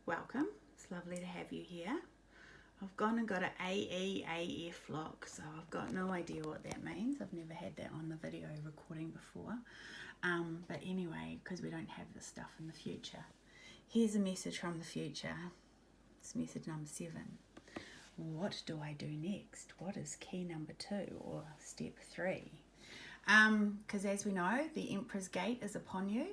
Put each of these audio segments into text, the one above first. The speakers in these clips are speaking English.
welcome. It's lovely to have you here. I've gone and got an AEAF lock, so I've got no idea what that means. I've never had that on the video recording before. But anyway, because we don't have this stuff in the future. Here's a message from the future. It's message number 7. What do I do next? What is key number 2 or step 3? Because as we know, the Emperor's Gate is upon you.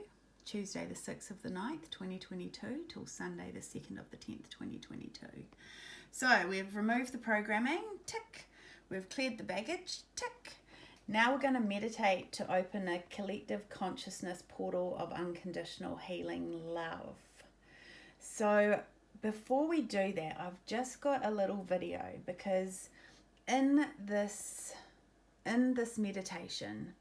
Tuesday the 6th of the 9th, 2022 till Sunday the 2nd of the 10th, 2022. So we've removed the programming, tick. We've cleared the baggage, tick. Now we're going to meditate to open a collective consciousness portal of unconditional healing love. So before we do that, I've just got a little video because in this meditation,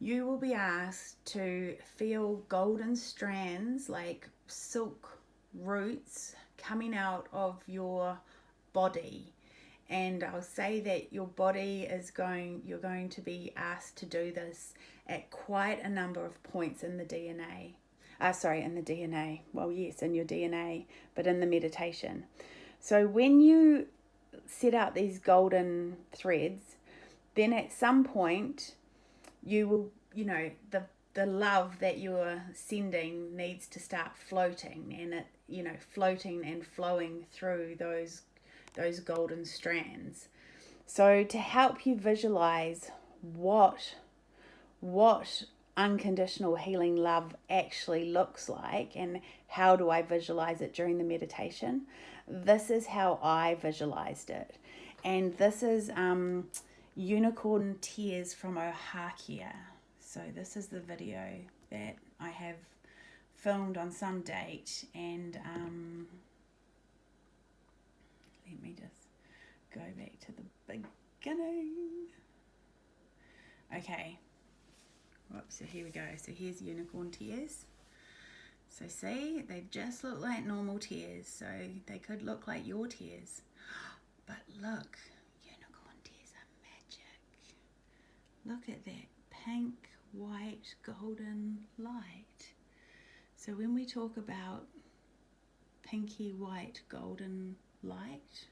you will be asked to feel golden strands like silk roots coming out of your body. And I'll say that your body you're going to be asked to do this at quite a number of points in the DNA. In the DNA. Well, yes, in your DNA, but in the meditation. So when you set out these golden threads, then at some point you will, the love that you're sending needs to start floating, and it, floating and flowing through those golden strands. So to help you visualize what unconditional healing love actually looks like and how do I visualize it during the meditation, this is how I visualized it. And this is Unicorn Tears from Ohakia. So this is the video that I have filmed on some date, and let me just go back to the beginning. Okay. Whoops, so here we go. So here's Unicorn Tears. So see, they just look like normal tears. So they could look like your tears. But look, unicorn tears are magic. Look at that pink, white, golden light. So when we talk about pinky, white, golden light,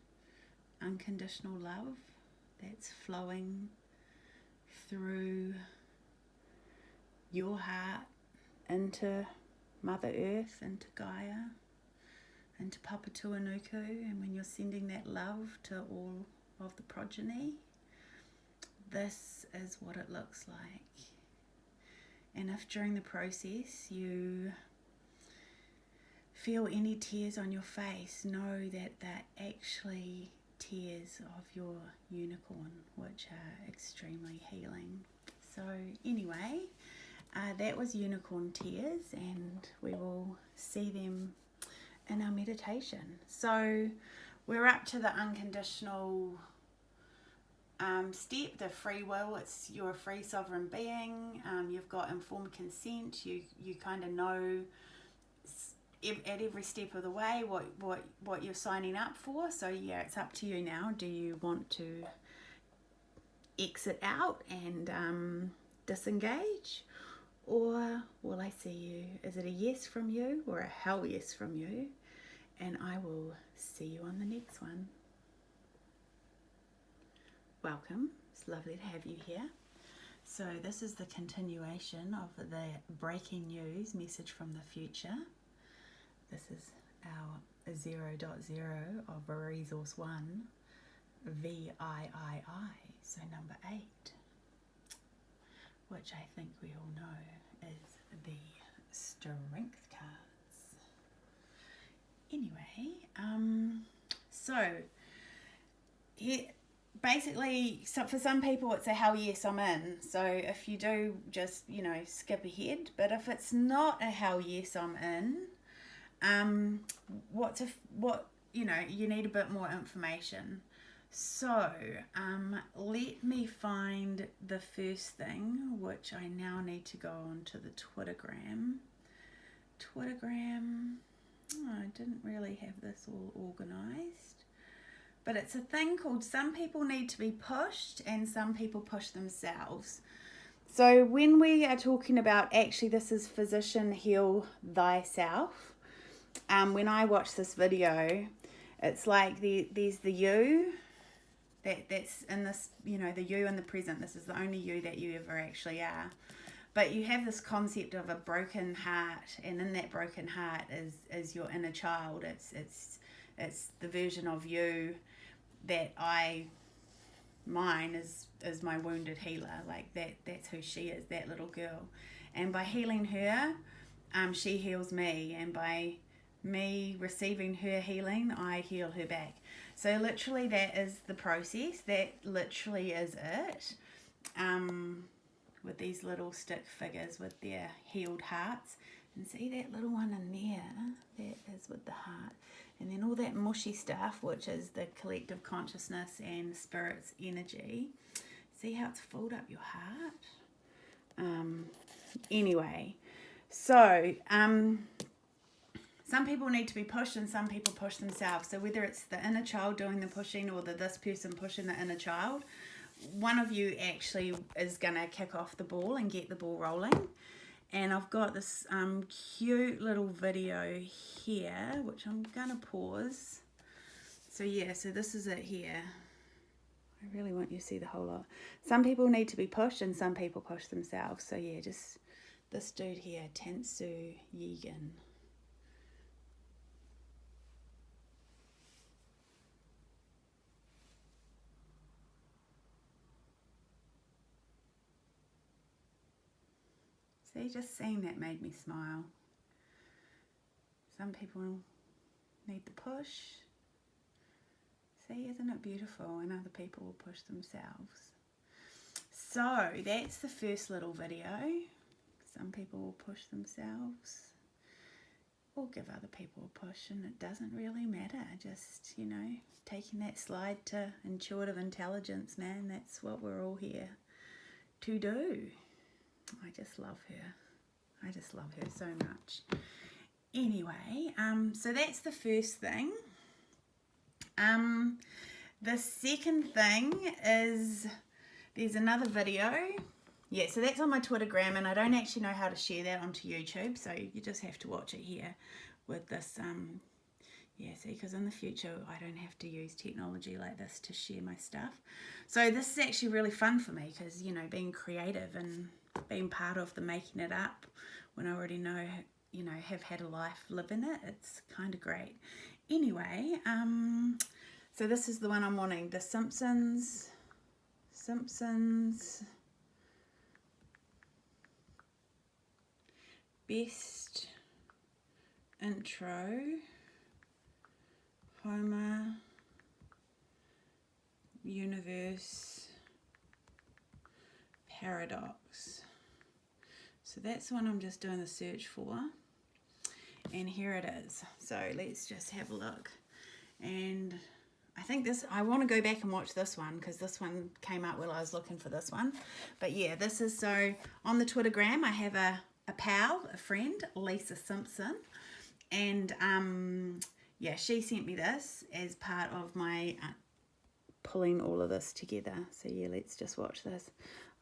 unconditional love, that's flowing through your heart into Mother Earth, into Gaia, into Papa Tuanuku, and when you're sending that love to all of the progeny, this is what it looks like. And if during the process you feel any tears on your face, know that they're actually tears of your unicorn, which are extremely healing. So anyway, that was Unicorn Tears, and we will see them in our meditation. So we're up to the unconditional step, the free will. It's you're a free sovereign being. You've got informed consent. You kind of know at every step of the way what you're signing up for. So yeah, it's up to you now. Do you want to exit out and disengage? Or will I see you? Is it a yes from you or a hell yes from you? And I will see you on the next one. Welcome. It's lovely to have you here. So this is the continuation of the breaking news message from the future. This is our 0.0 of resource 1, VIII, so number 8. Which I think we all know is the Strength cards. Anyway, so basically, for some people it's a hell yes, I'm in. So if you do, just skip ahead. But if it's not a hell yes, I'm in, you need a bit more information. So, let me find the first thing, which I now need to go on to the Twittergram. I didn't really have this all organised. But it's a thing called some people need to be pushed and some people push themselves. So when we are talking about, actually this is Physician Heal Thyself, when I watch this video, it's like there's the you that's in this, you know, the you in the present. This is the only you that you ever actually are. But you have this concept of a broken heart, and in that broken heart is your inner child. It's the version of you that mine is my wounded healer. Like that's who she is, that little girl. And by healing her, she heals me, and by me receiving her healing, I heal her back. So literally that is the process. That literally is it. With these little stick figures with their healed hearts. And see that little one in there? That is with the heart. And then all that mushy stuff, which is the collective consciousness and spirit's energy. See how it's filled up your heart? Anyway, so some people need to be pushed and some people push themselves. So whether it's the inner child doing the pushing or this person pushing the inner child, one of you actually is going to kick off the ball and get the ball rolling. And I've got this cute little video here, which I'm going to pause. So yeah, so this is it here. I really want you to see the whole lot. Some people need to be pushed and some people push themselves. So yeah, just this dude here, Tansu Yegan. See, just seeing that made me smile. Some people need the push. See, isn't it beautiful? And other people will push themselves. So that's the first little video. Some people will push themselves or give other people a push, and it doesn't really matter. Just, you know, taking that slide to intuitive intelligence, man. That's what we're all here to do. I just love her. I just love her so much. Anyway, so that's the first thing. The second thing is there's another video. Yeah, so that's on my Twittergram, and I don't actually know how to share that onto YouTube, so you just have to watch it here with this. Yeah, see, because in the future I don't have to use technology like this to share my stuff. So this is actually really fun for me because, you know, being creative and being part of the making it up when I already know, you know, have had a life, live in it, it's kind of great. Anyway, so this is the one I'm wanting, the Simpsons best intro Homer universe paradox. So that's the one I'm just doing the search for, and here it is. So let's just have a look. And I think I want to go back and watch this one because this one came up while I was looking for this one. But yeah, this is, so on the Twittergram I have a pal, a friend, Lisa Simpson, and yeah, she sent me this as part of my pulling all of this together. So yeah, let's just watch this.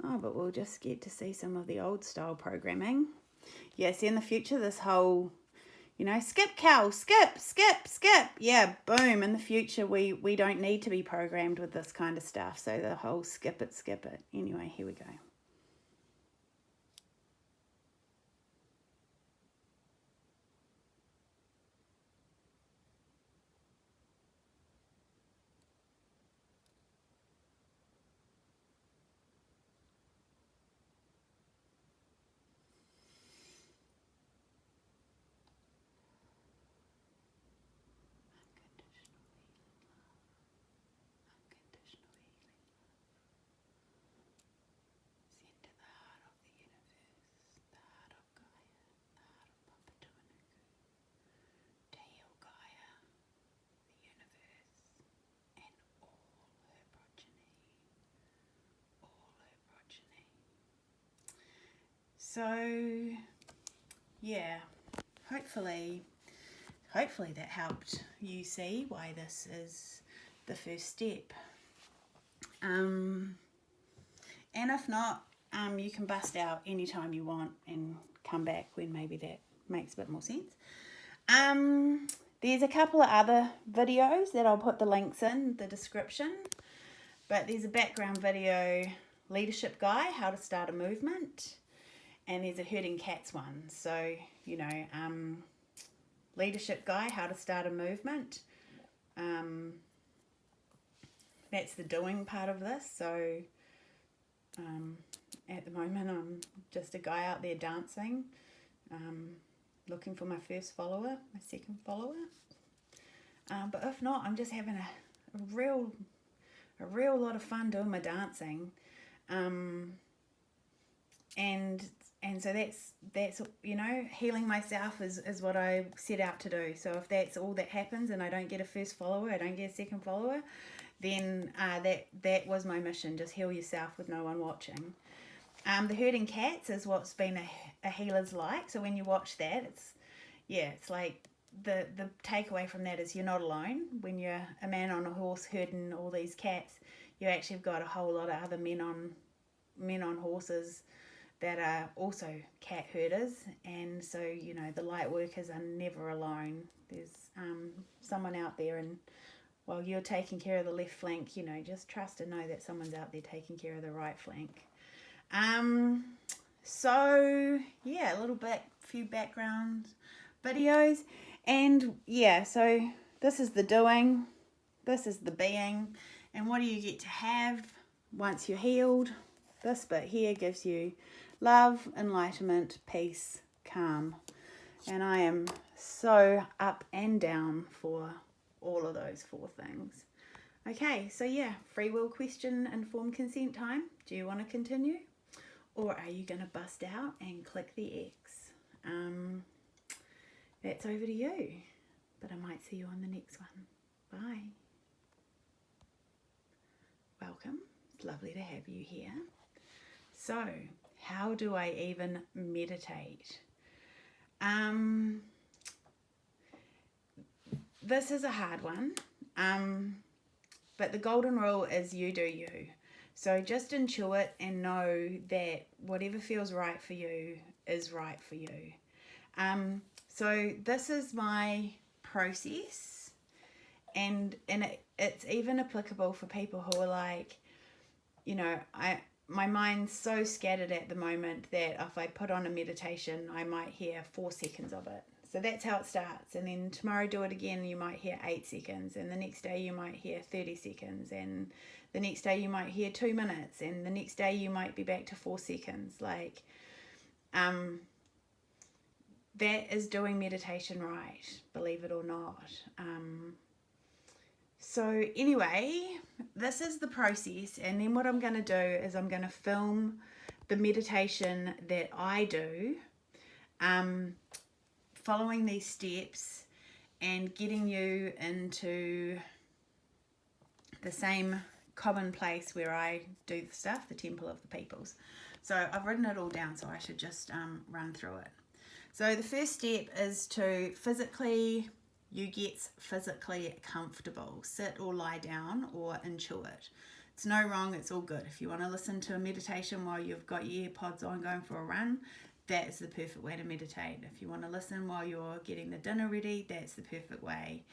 Oh, but we'll just get to see some of the old style programming. Yeah, see, in the future, this whole, you know, skip, Cal, skip. Yeah, boom. In the future, we don't need to be programmed with this kind of stuff. So the whole skip it. Anyway, here we go. So yeah, hopefully that helped you see why this is the first step. And if not, you can bust out anytime you want and come back when maybe that makes a bit more sense. There's a couple of other videos that I'll put the links in the description, but there's a background video, leadership guy, how to start a movement, and there's a herding cats one. So, you know, leadership guy, how to start a movement. That's the doing part of this. So at the moment I'm just a guy out there dancing, looking for my first follower, my second follower. But if not, I'm just having a real lot of fun doing my dancing. And so that's you know, healing myself is what I set out to do. So if that's all that happens and I don't get a first follower, I don't get a second follower, then that was my mission. Just heal yourself with no one watching. The herding cats is what's been a healer's like. So when you watch that, it's like the takeaway from that is you're not alone. When you're a man on a horse herding all these cats, you actually have got a whole lot of other men on horses that are also cat herders. And so, you know, the light workers are never alone. There's someone out there, and while you're taking care of the left flank, you know, just trust and know that someone's out there taking care of the right flank. So yeah, few background videos, and yeah, so this is the doing, this is the being, and what do you get to have once you're healed? This bit here gives you love, enlightenment, peace, calm, and I am so up and down for all of those 4 things. Okay, so yeah, free will question, informed consent time. Do you want to continue? Or are you going to bust out and click the X? That's over to you. But I might see you on the next one. Bye. Welcome. It's lovely to have you here. So, how do I even meditate? This is a hard one. But the golden rule is you do you. So just intuit and know that whatever feels right for you is right for you. So this is my process, and it's even applicable for people who are like, you know, my mind's so scattered at the moment that if I put on a meditation, I might hear 4 seconds of it. So that's how it starts. And then tomorrow do it again, you might hear 8 seconds. And the next day you might hear 30 seconds. And the next day you might hear 2 minutes. And the next day you might be back to 4 seconds. Like, that is doing meditation right, believe it or not. So anyway, this is the process. And then what I'm going to do is I'm going to film the meditation that I do, following these steps and getting you into the same common place where I do the stuff, the Temple of the Peoples. So I've written it all down, so I should just run through it. So the first step is to you get physically comfortable. Sit or lie down or intuit. It's no wrong, it's all good. If you want to listen to a meditation while you've got your earpods on going for a run, that is the perfect way to meditate. If you want to listen while you're getting the dinner ready, that's the perfect way.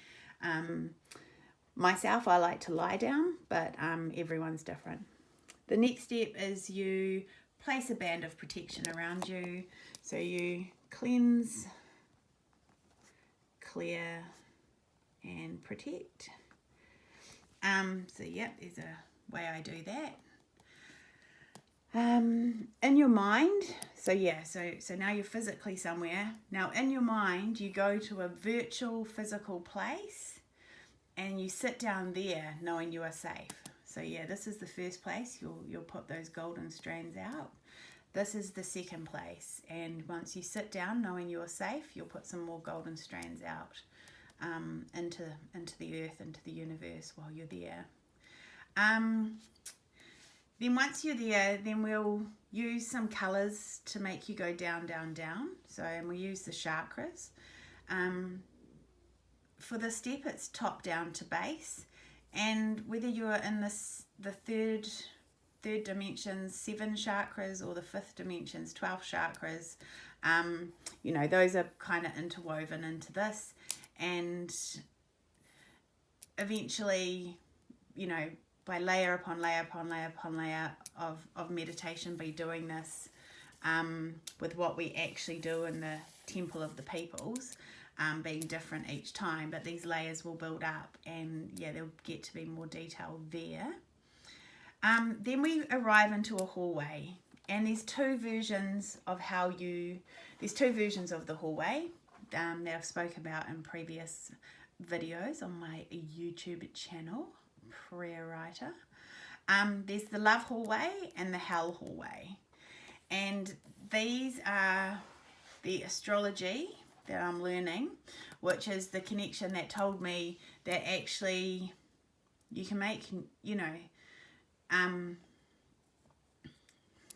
Myself, I like to lie down, but everyone's different. The next step is you place a band of protection around you. So you cleanse, clear, and protect. So yep, there's a way I do that. In your mind, so now you're physically somewhere. Now in your mind, you go to a virtual physical place and you sit down there knowing you are safe. So yeah, this is the first place. You'll put those golden strands out. This is the second place, and once you sit down knowing you're safe, you'll put some more golden strands out into the earth, into the universe while you're there. Then once you're there, then we'll use some colours to make you go down, down, down. So, and we use the chakras. For this step, it's top down to base. And whether you're in the third dimensions, 7 chakras, or the 5th dimensions, 12 chakras, You know, those are kind of interwoven into this, and eventually, you know, by layer upon layer upon layer upon layer of meditation, by doing this with what we actually do in the Temple of the Peoples, being different each time, but these layers will build up, and yeah, there'll get to be more detail there. Then we arrive into a hallway, and there's two versions of the hallway that I've spoken about in previous videos on my YouTube channel, Prayer Writer. There's the love hallway and the hell hallway, and these are the astrology that I'm learning, which is the connection that told me that actually you can make, you know,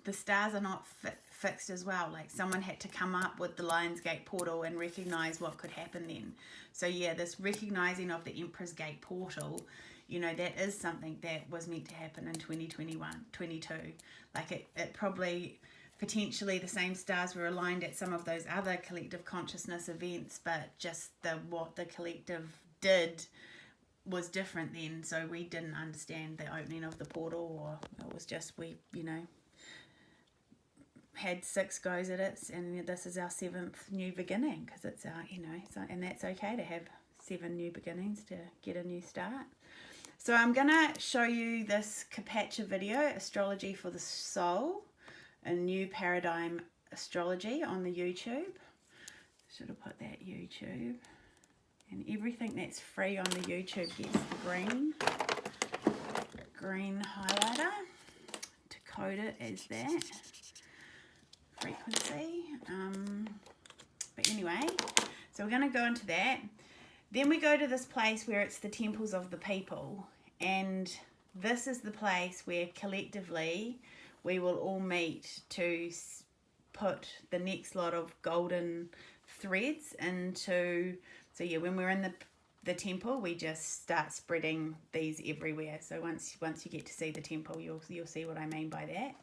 the stars are not fixed as well. Like, someone had to come up with the Lion's Gate portal and recognize what could happen then. So yeah, this recognizing of the Emperor's Gate portal, you know, that is something that was meant to happen in 2021, 22. Like, it probably, potentially the same stars were aligned at some of those other collective consciousness events, but just what the collective did was different then. So we didn't understand the opening of the portal, or it was just, we, you know, had 6 goes at it, and this is our 7th new beginning, because it's our, you know, so, and that's okay to have 7 new beginnings to get a new start. So I'm gonna show you this Kapacha video, Astrology for the Soul, a new paradigm astrology, on the YouTube. Should have put that YouTube. And everything that's free on the YouTube gets the green highlighter to code it as that frequency. But anyway, so we're going to go into that. Then we go to this place where it's the temples of the people, and this is the place where collectively we will all meet to put the next lot of golden threads into. So yeah, when we're in the temple, we just start spreading these everywhere. So once you get to see the temple, you'll see what I mean by that.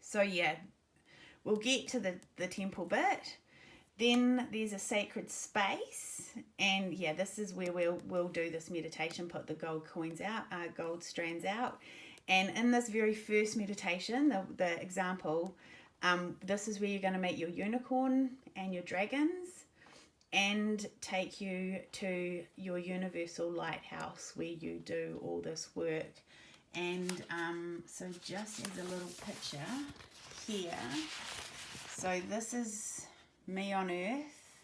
So yeah, we'll get to the temple bit. Then there's a sacred space, and yeah, this is where we'll do this meditation, put the gold coins out, gold strands out. And in this very first meditation, the example, this is where you're going to meet your unicorn and your dragons, and take you to your universal lighthouse where you do all this work. And so just as a little picture here, so this is me on earth,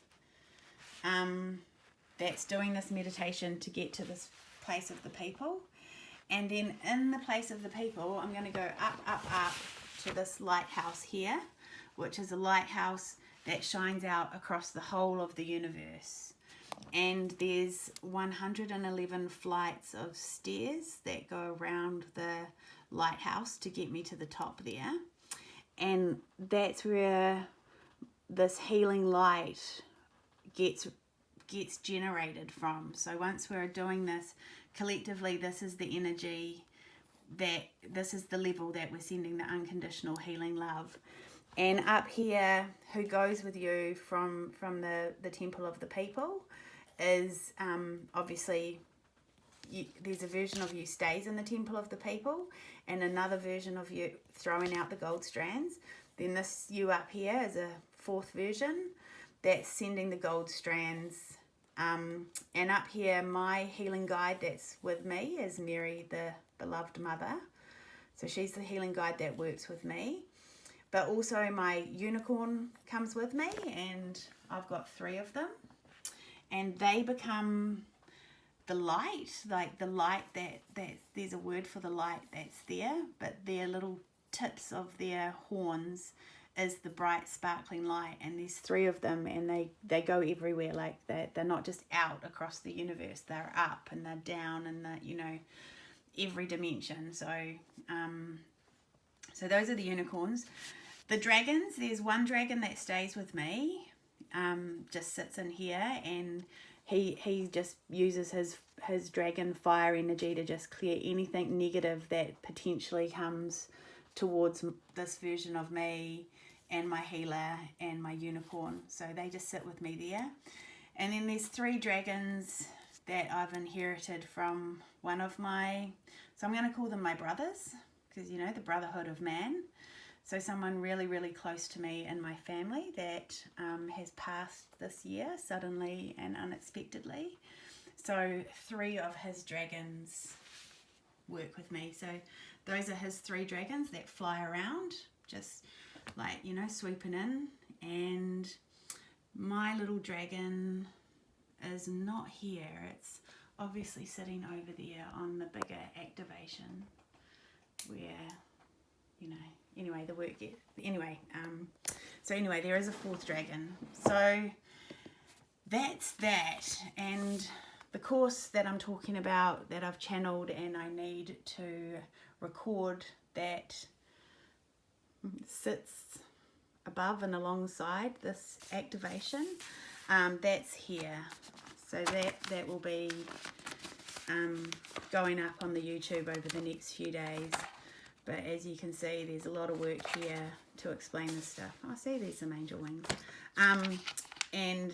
that's doing this meditation to get to this place of the people. And then in the place of the people, I'm going to go up to this lighthouse here, which is a lighthouse that shines out across the whole of the universe. And there's 111 flights of stairs that go around the lighthouse to get me to the top there. And that's where this healing light gets generated from. So once we're doing this collectively, this is the energy, this is the level that we're sending the unconditional healing love. And up here, who goes with you from the temple of the people is obviously there's a version of you stays in the temple of the people, and another version of you throwing out the gold strands. Then this you up here is a 4th version that's sending the gold strands. And up here, my healing guide that's with me is Mary, the beloved mother. So she's the healing guide that works with me. But also my unicorn comes with me, and I've got 3 of them. And they become the light, like the light that there's a word for the light that's there, but their little tips of their horns is the bright sparkling light. And there's 3 of them, and they go everywhere. Like they're not just out across the universe, they're up and they're down, and they're, you know, every dimension. So so those are the unicorns. The dragons, there's 1 dragon that stays with me, just sits in here, and he just uses his dragon fire energy to just clear anything negative that potentially comes towards this version of me and my healer and my unicorn. So they just sit with me there. And then there's 3 dragons that I've inherited from one of my, so I'm going to call them my brothers, because you know, the brotherhood of man. So someone really, really close to me in my family that has passed this year suddenly and unexpectedly. So 3 of his dragons work with me. So those are his 3 dragons that fly around, just like, you know, swooping in. And my little dragon is not here. It's obviously sitting over there on the bigger activation where, you know, anyway, the work gets, anyway, so anyway, there is a 4th dragon. So that's that. And the course that I'm talking about that I've channeled and I need to record that sits above and alongside this activation, that's here. So that will be going up on the YouTube over the next few days. But as you can see, there's a lot of work here to explain this stuff. I see there's some angel wings. And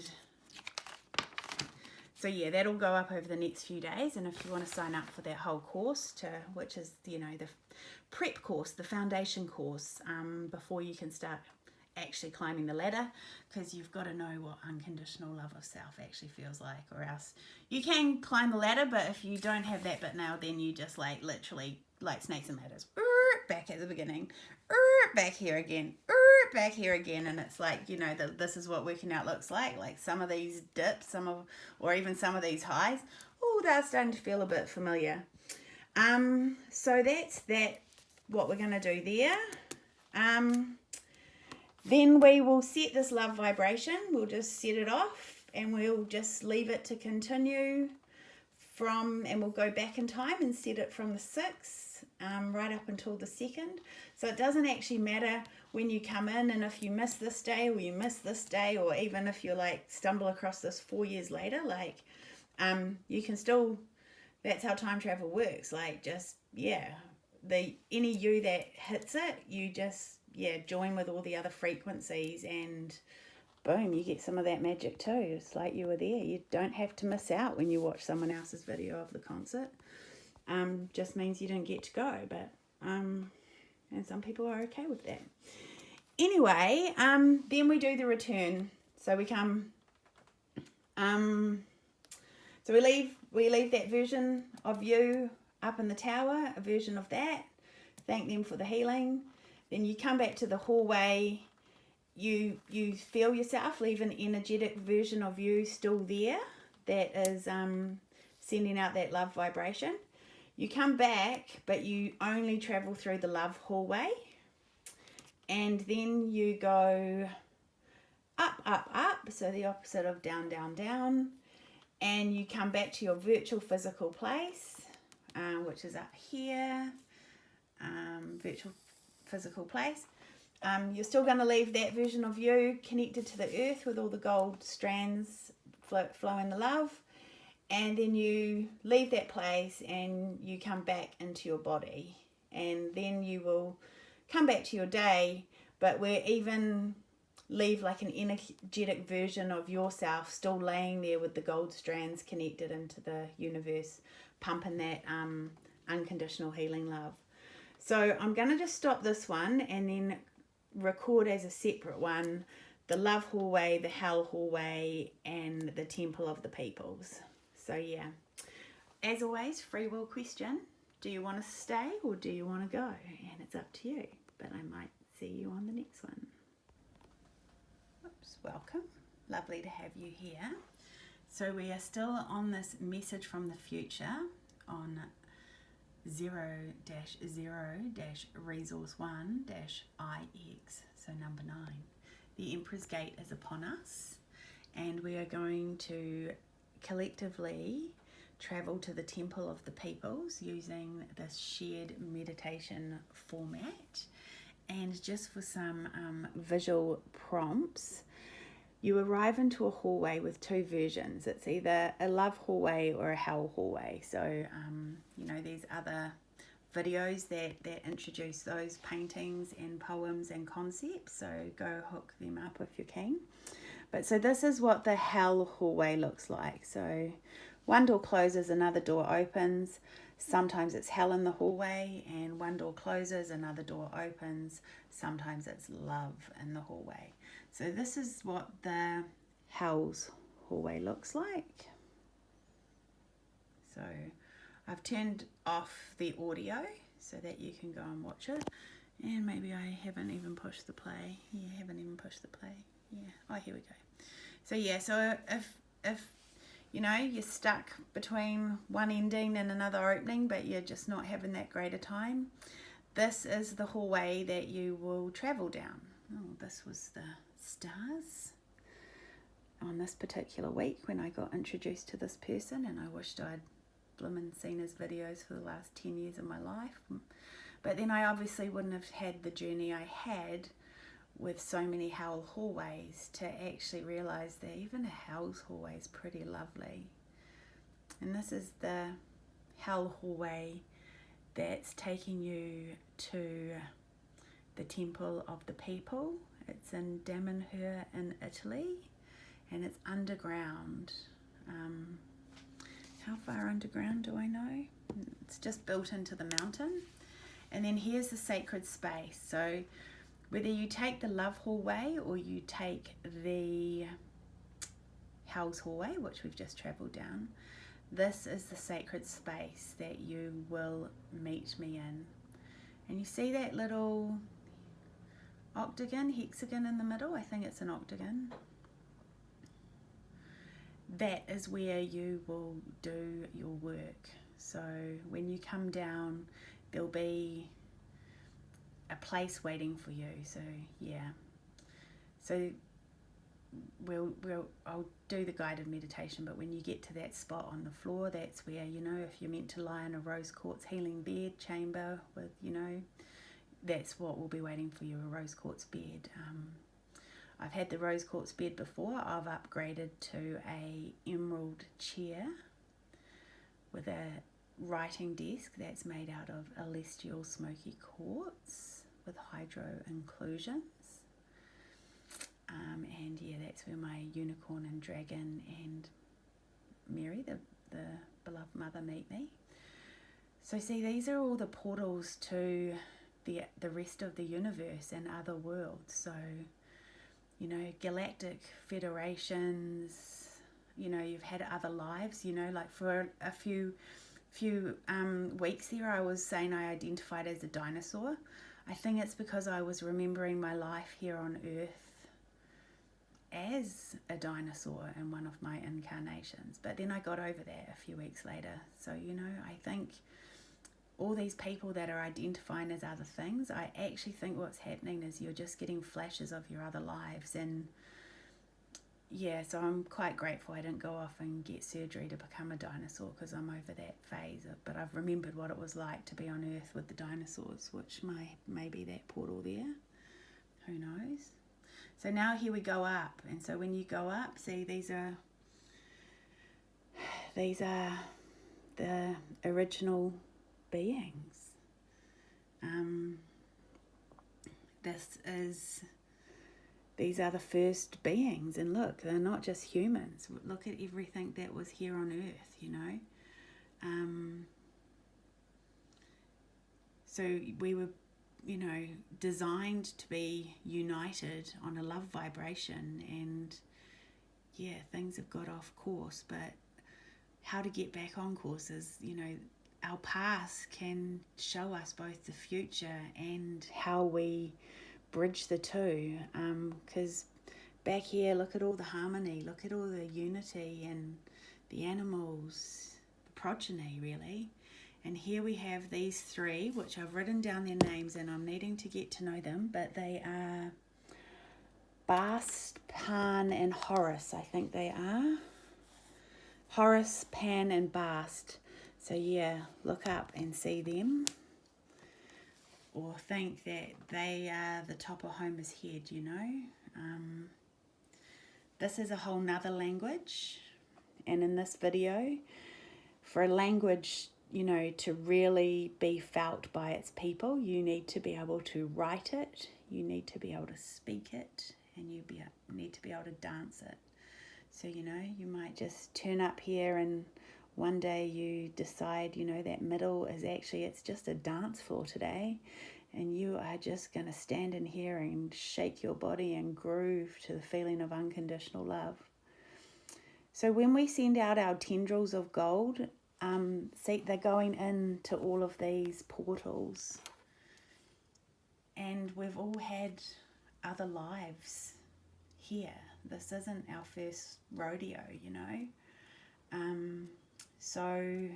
so yeah, that'll go up over the next few days. And if you want to sign up for that whole course, which is, you know, the prep course, the foundation course, before you can start actually climbing the ladder, because you've got to know what unconditional love of self actually feels like, or else you can climb the ladder, but if you don't have that bit now, then you just like literally like snakes and ladders, back at the beginning, back here again, back here again, and it's like, you know, this is what working out looks like some of these dips, or even some of these highs, oh, they're starting to feel a bit familiar. So that's that, what we're going to do there. Then we will set this love vibration. We'll just set it off and we'll just leave it to continue and we'll go back in time and set it from the 6th right up until the 2nd. So it doesn't actually matter when you come in, and if you miss this day or you miss this day, or even if you like stumble across this 4 years later, like you can still, that's how time travel works. Like, just, yeah, any you that hits it, you just, yeah, join with all the other frequencies and boom, you get some of that magic too. It's like you were there. You don't have to miss out when you watch someone else's video of the concert. Just means you didn't get to go, but and some people are okay with that. Anyway, then we do the return. So we come, so we leave that version of you up in the tower, a version of that. Thank them for the healing. Then you come back to the hallway. You feel yourself, leave an energetic version of you still there that is sending out that love vibration. You come back, but you only travel through the love hallway. And then you go up, up, up, so the opposite of down, down, down. And you come back to your virtual physical place, which is up here, virtual physical place. You're still going to leave that version of you connected to the earth with all the gold strands flowing the love, and then you leave that place and you come back into your body, and then you will come back to your day, but we even leave like an energetic version of yourself still laying there with the gold strands connected into the universe, pumping that unconditional healing love. So I'm going to just stop this one and then record as a separate one the love hallway, the hell hallway, and the temple of the peoples. So yeah, as always, free will question. Do you want to stay or do you want to go? And it's up to you, but I might see you on the next one. Oops, welcome. Lovely to have you here. So we are still on this message from the future on 0-0-resource1-IX, so number 9. The Emperor's Gate is upon us, and we are going to collectively travel to the Temple of the Peoples using this shared meditation format. And just for some visual prompts, you arrive into a hallway with 2 versions. It's either a love hallway or a hell hallway. So, you know, there's other videos that introduce those paintings and poems and concepts, so go hook them up if you're keen. But so this is what the hell hallway looks like. So one door closes, another door opens. Sometimes it's hell in the hallway, and one door closes, another door opens. Sometimes it's love in the hallway. So this is what the hell's hallway looks like. So I've turned off the audio so that you can go and watch it. And maybe I haven't even pushed the play. Yeah, haven't even pushed the play. Yeah, oh, here we go. So yeah, so if you know, you're stuck between one ending and another opening, but you're just not having that greater time, this is the hallway that you will travel down. Oh, this was the stars on this particular week when I got introduced to this person, and I wished I'd blimmin' seen his videos for the last 10 years of my life. But then I obviously wouldn't have had the journey I had with so many hell hallways to actually realize that even a hell's hallway is pretty lovely. And this is the hell hallway that's taking you to the Temple of the People. It's in Damanhur in Italy, and it's underground. How far underground do I know? It's just built into the mountain. And then here's the sacred space. So whether you take the love hallway or you take the hell's hallway, which we've just travelled down, this is the sacred space that you will meet me in. And you see that little octagon, hexagon in the middle? I think it's an octagon. That is where you will do your work. So when you come down, there'll be a place waiting for you. So yeah, so I'll do the guided meditation, but when you get to that spot on the floor, that's where, you know, if you're meant to lie in a rose quartz healing bed chamber with, you know, that's what will be waiting for you, a rose quartz bed. I've had the rose quartz bed before. I've upgraded to a emerald chair with a writing desk that's made out of celestial smoky quartz with hydro inclusions. And yeah, that's where my unicorn and dragon and Mary, the beloved mother, meet me. So see, these are all the portals to the rest of the universe and other worlds. So, you know, galactic federations, you know, you've had other lives, you know, like for a few weeks there I was saying I identified as a dinosaur. I think it's because I was remembering my life here on Earth as a dinosaur in one of my incarnations. But then I got over that a few weeks later. So, you know, I think all these people that are identifying as other things, I actually think what's happening is you're just getting flashes of your other lives. And yeah, so I'm quite grateful I didn't go off and get surgery to become a dinosaur, because I'm over that phase. But I've remembered what it was like to be on Earth with the dinosaurs, which may be that portal there. Who knows? So now here we go up. And so when you go up, see, these are the original beings. These are the first beings, and look, they're not just humans. Look at everything that was here on Earth, you know. So we were, you know, designed to be united on a love vibration, and yeah, things have got off course, but how to get back on course is, you know, our past can show us both the future and how we bridge the two, because back here, look at all the harmony, look at all the unity and the animals, the progeny really. And here we have these three, which I've written down their names and I'm needing to get to know them, but they are Bast, Pan and Horus, I think they are. Horus, Pan and Bast. So yeah, look up and see them, or think that they are the top of Homer's head, you know. This is a whole nother language, and in this video, for a language you know, to really be felt by its people, you need to be able to write it, you need to be able to speak it, and you need to be able to dance it. So, you know, you might just turn up here and one day you decide, you know, that middle is actually, it's just a dance floor today, and you are just going to stand in here and shake your body and groove to the feeling of unconditional love. So when we send out our tendrils of gold, see, they're going into all of these portals. And we've all had other lives here. This isn't our first rodeo, you know. So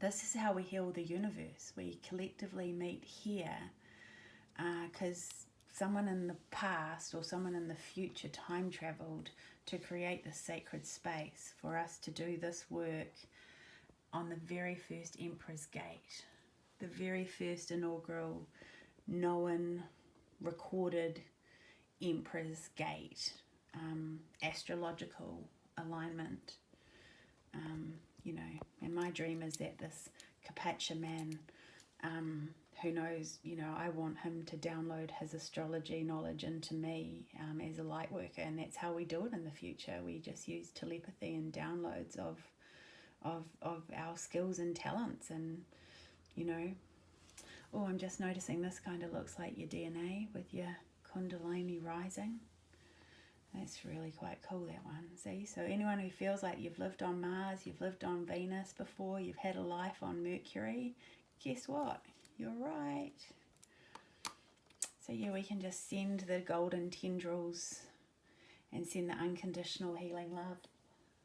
this is how we heal the universe. We collectively meet here because someone in the past or someone in the future time traveled to create this sacred space for us to do this work on the very first Emperor's Gate, the very first inaugural known recorded Emperor's Gate, astrological alignment. You know, and my dream is that this Kapacha man, who knows, you know, I want him to download his astrology knowledge into me as a light worker, and that's how we do it in the future. We just use telepathy and downloads of our skills and talents, and, you know, oh, I'm just noticing this kind of looks like your DNA with your Kundalini rising. That's really quite cool, that one. See, so anyone who feels like you've lived on Mars, you've lived on Venus before, you've had a life on Mercury, guess what? You're right. So yeah, we can just send the golden tendrils and send the unconditional healing love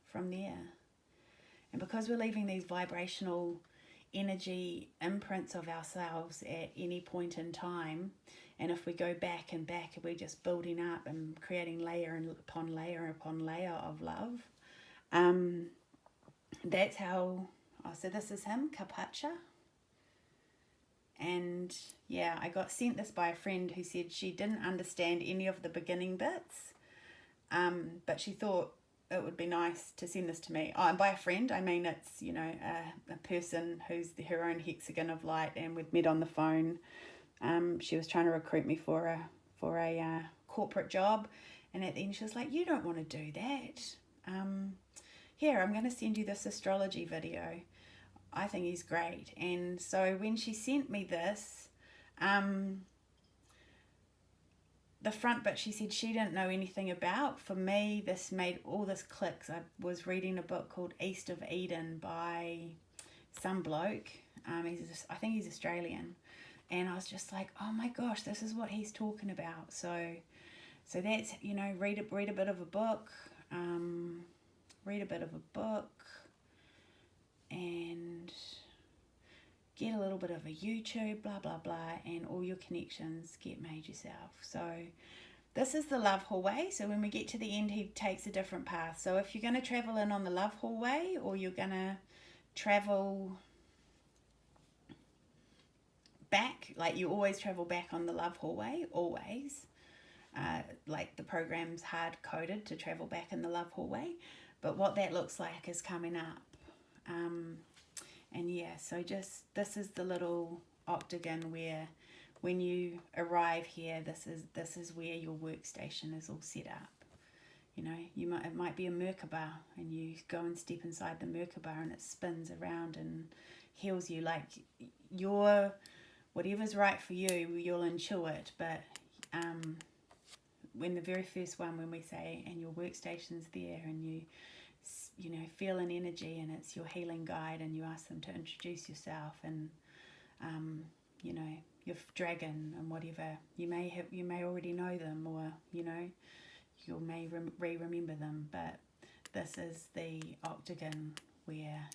from there. And because we're leaving these vibrational energy imprints of ourselves at any point in time, and if we go back and back, we're just building up and creating layer upon layer of love. That's how, so this is him, Kapacha. And yeah, I got sent this by a friend who said she didn't understand any of the beginning bits, but she thought it would be nice to send this to me. Oh, and by a friend, I mean it's, you know, a person who's her own hexagon of light, and we'd met on the phone. She was trying to recruit me for a corporate job, and at the end she was like, "You don't want to do that. Here, I'm going to send you this astrology video. I think he's great." And so when she sent me this, the front bit she said she didn't know anything about. For me, this made all this clicks. I was reading a book called East of Eden by some bloke. I think he's Australian. And I was just like, oh my gosh, this is what he's talking about. So that's, you know, read a bit of a book, and get a little bit of a YouTube, blah, blah, blah, and all your connections get made yourself. So this is the love hallway. So when we get to the end, he takes a different path. So if you're going to travel in on the love hallway, or you're going to travel back, like you always travel back on the love hallway, always. Like the program's hard coded to travel back in the love hallway, but what that looks like is coming up. And yeah, so just, this is the little octagon where when you arrive here, this is where your workstation is all set up. You know, it might be a Merkaba, and you go and step inside the Merkaba and it spins around and heals you. Like whatever's right for you, you'll intuit. But when the very first one, when we say, and your workstation's there, and you know, feel an energy, and it's your healing guide, and you ask them to introduce yourself, and you know, your dragon and whatever, you may already know them, or you know, you may remember them, but this is the octagon where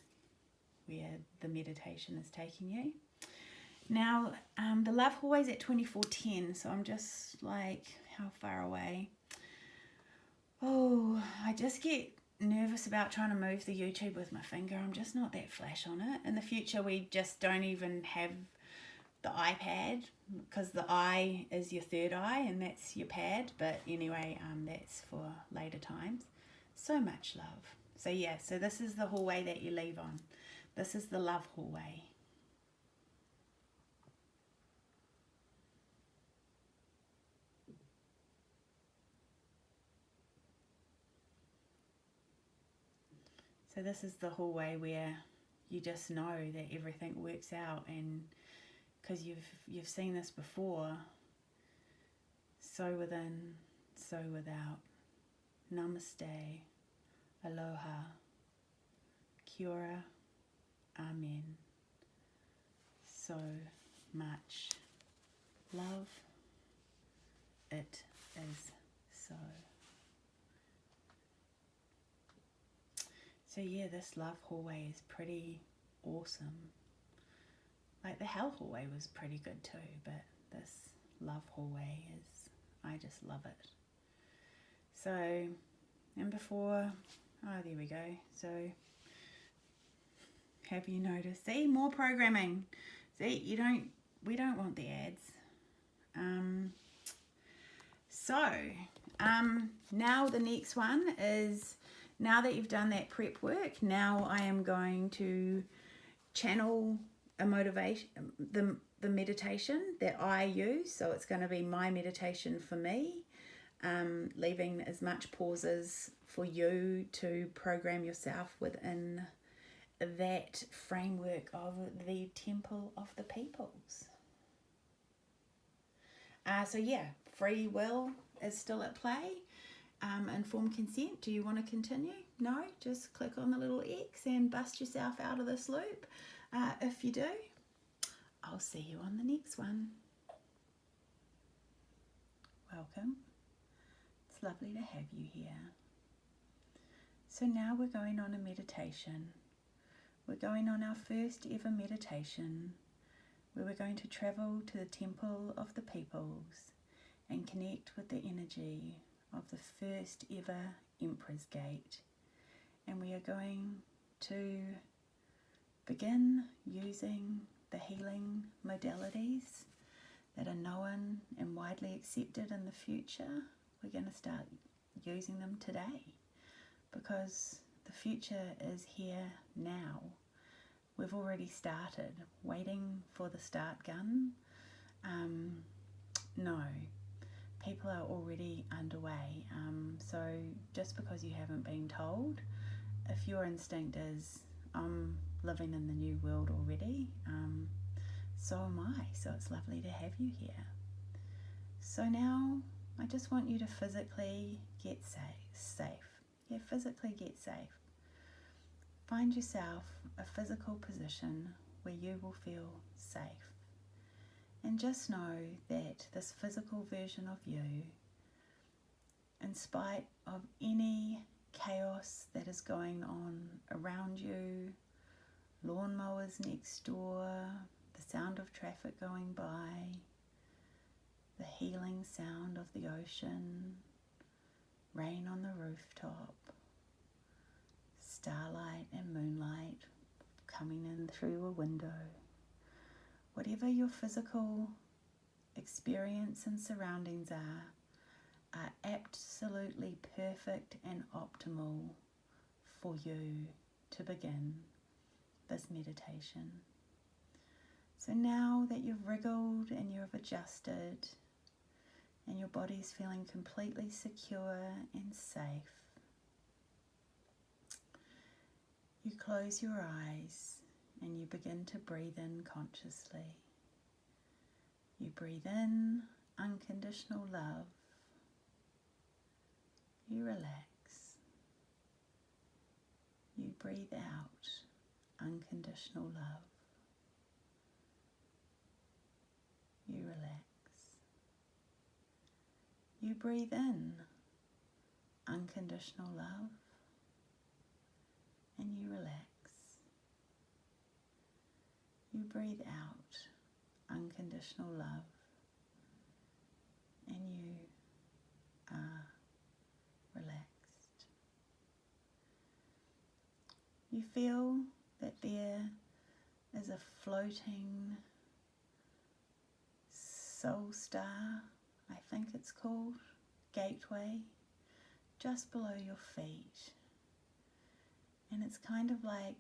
the meditation is taking you. Now, the love hallway's at 2410, so I'm just like, how far away? Oh, I just get nervous about trying to move the YouTube with my finger. I'm just not that flash on it. In the future, we just don't even have the iPad, because the eye is your third eye, and that's your pad. But anyway, that's for later times. So much love. So yeah, so this is the hallway that you leave on. This is the love hallway. So this is the hallway where you just know that everything works out, and because you've seen this before. So within, so without. Namaste, aloha, kia ora, amen. So much love. It is so. So yeah, this love hallway is pretty awesome. Like the hell hallway was pretty good too, but this love hallway is, I just love it. So, and before, oh there we go. So, have you noticed? See, more programming. See, we don't want the ads. Now the next one is, now that you've done that prep work, now I am going to channel a motivation, the meditation that I use. So it's going to be my meditation for me, leaving as much pauses for you to program yourself within that framework of the Temple of the Peoples. So yeah, free will is still at play. Informed consent, do you want to continue? No, just click on the little X and bust yourself out of this loop. If you do, I'll see you on the next one. Welcome. It's lovely to have you here. So now we're going on a meditation. We're going on our first ever meditation, where we're going to travel to the Temple of the Peoples and connect with the energy of the first ever Emperor's Gate. And we are going to begin using the healing modalities that are known and widely accepted in the future. We're going to start using them today, because the future is here now. We've already started, waiting for the start gun. No, people are already underway. So just because you haven't been told, if your instinct is, I'm living in the new world already, so am I. So it's lovely to have you here. So now I just want you to physically get safe. Yeah, physically get safe. Find yourself a physical position where you will feel safe. And just know that this physical version of you, in spite of any chaos that is going on around you, lawnmowers next door, the sound of traffic going by, the healing sound of the ocean, rain on the rooftop, starlight and moonlight coming in through a window. Whatever your physical experience and surroundings are absolutely perfect and optimal for you to begin this meditation. So now that you've wriggled and you've adjusted and your body's feeling completely secure and safe, you close your eyes and you begin to breathe in consciously. You breathe in unconditional love. You relax. You breathe out unconditional love. You relax. You breathe in unconditional love, and you relax. You breathe out unconditional love, and you are relaxed. You feel that there is a floating soul star, I think it's called, gateway, just below your feet. And it's kind of like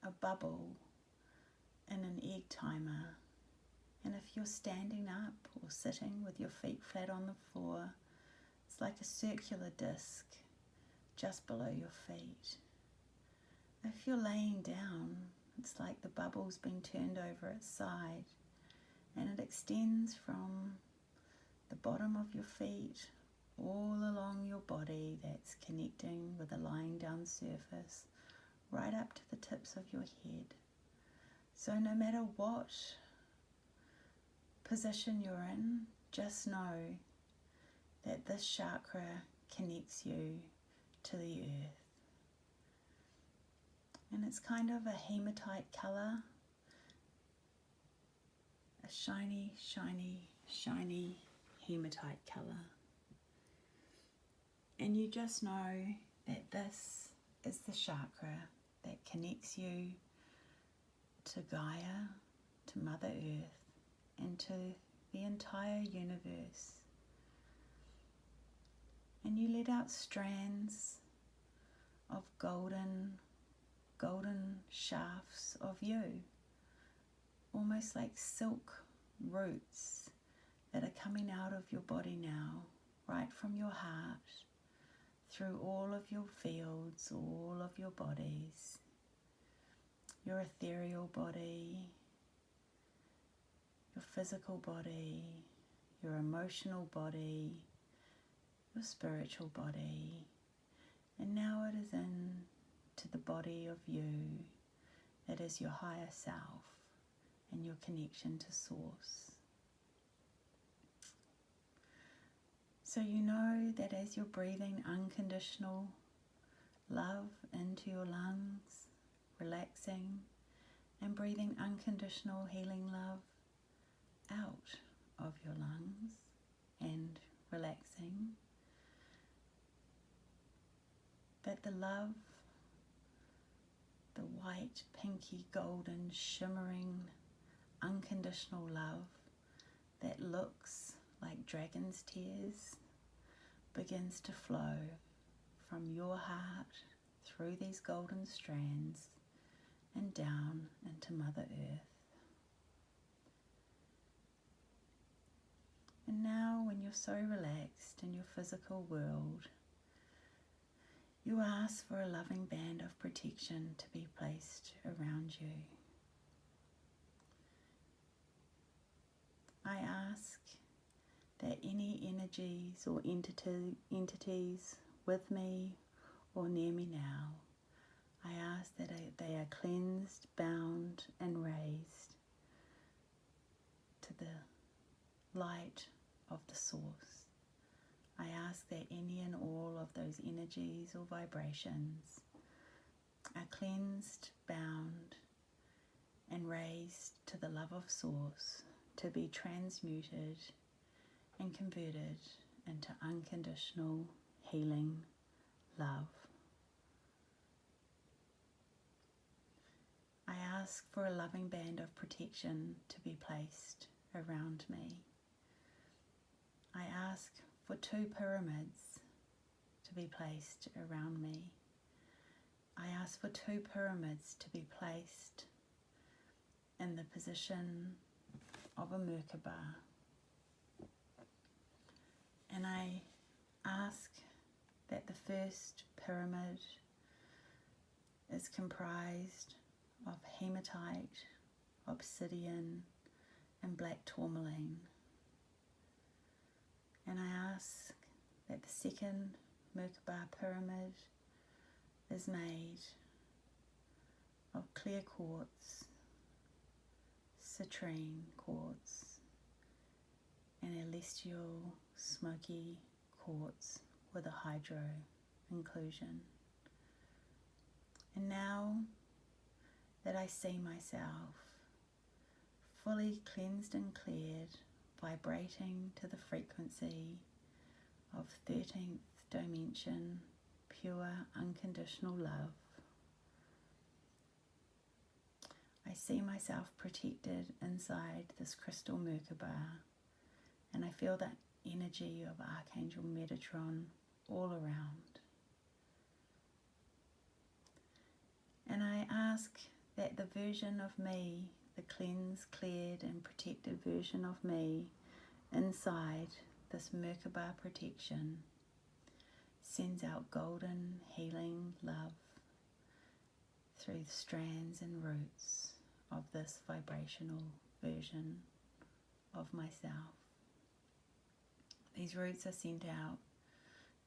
a bubble in an egg timer. And if you're standing up or sitting with your feet flat on the floor, it's like a circular disc just below your feet. If you're laying down, it's like the bubble's been turned over its side, and it extends from the bottom of your feet all along your body that's connecting with the lying down surface, right up to the tips of your head. So no matter what position you're in, just know that this chakra connects you to the earth. And it's kind of a hematite colour, a shiny, shiny, shiny hematite colour. And you just know that this is the chakra that connects you to Gaia, to Mother Earth, and to the entire universe. And you let out strands of golden shafts of you, almost like silk roots that are coming out of your body now, right from your heart, through all of your fields, all of your bodies, your ethereal body, your physical body, your emotional body, your spiritual body, and now it is in to the body of you that is your higher self and your connection to Source. So you know that as you're breathing unconditional love into your lungs, relaxing, and breathing unconditional healing love out of your lungs and relaxing, that the love, the white, pinky, golden, shimmering, unconditional love that looks like dragon's tears begins to flow from your heart through these golden strands and down into Mother Earth. And now when you're so relaxed in your physical world, you ask for a loving band of protection to be placed around you. I ask that any energies or entities with me or near me now, I ask that they are cleansed, bound, and raised to the light of the Source. I ask that any and all of those energies or vibrations are cleansed, bound, and raised to the love of Source to be transmuted and converted into unconditional healing love. I ask for a loving band of protection to be placed around me. I ask for 2 pyramids to be placed around me. I ask for 2 pyramids to be placed in the position of a Merkaba. And I ask that the first pyramid is comprised of hematite, obsidian, and black tourmaline. And I ask that the second Merkaba pyramid is made of clear quartz, citrine quartz, and celestial smoky quartz with a hydro inclusion. And now that I see myself fully cleansed and cleared, vibrating to the frequency of 13th dimension, pure unconditional love, I see myself protected inside this crystal Merkaba, and I feel that energy of Archangel Metatron all around. And I ask that that the version of me, the cleansed, cleared and protected version of me inside this Merkaba protection sends out golden healing love through the strands and roots of this vibrational version of myself. These roots are sent out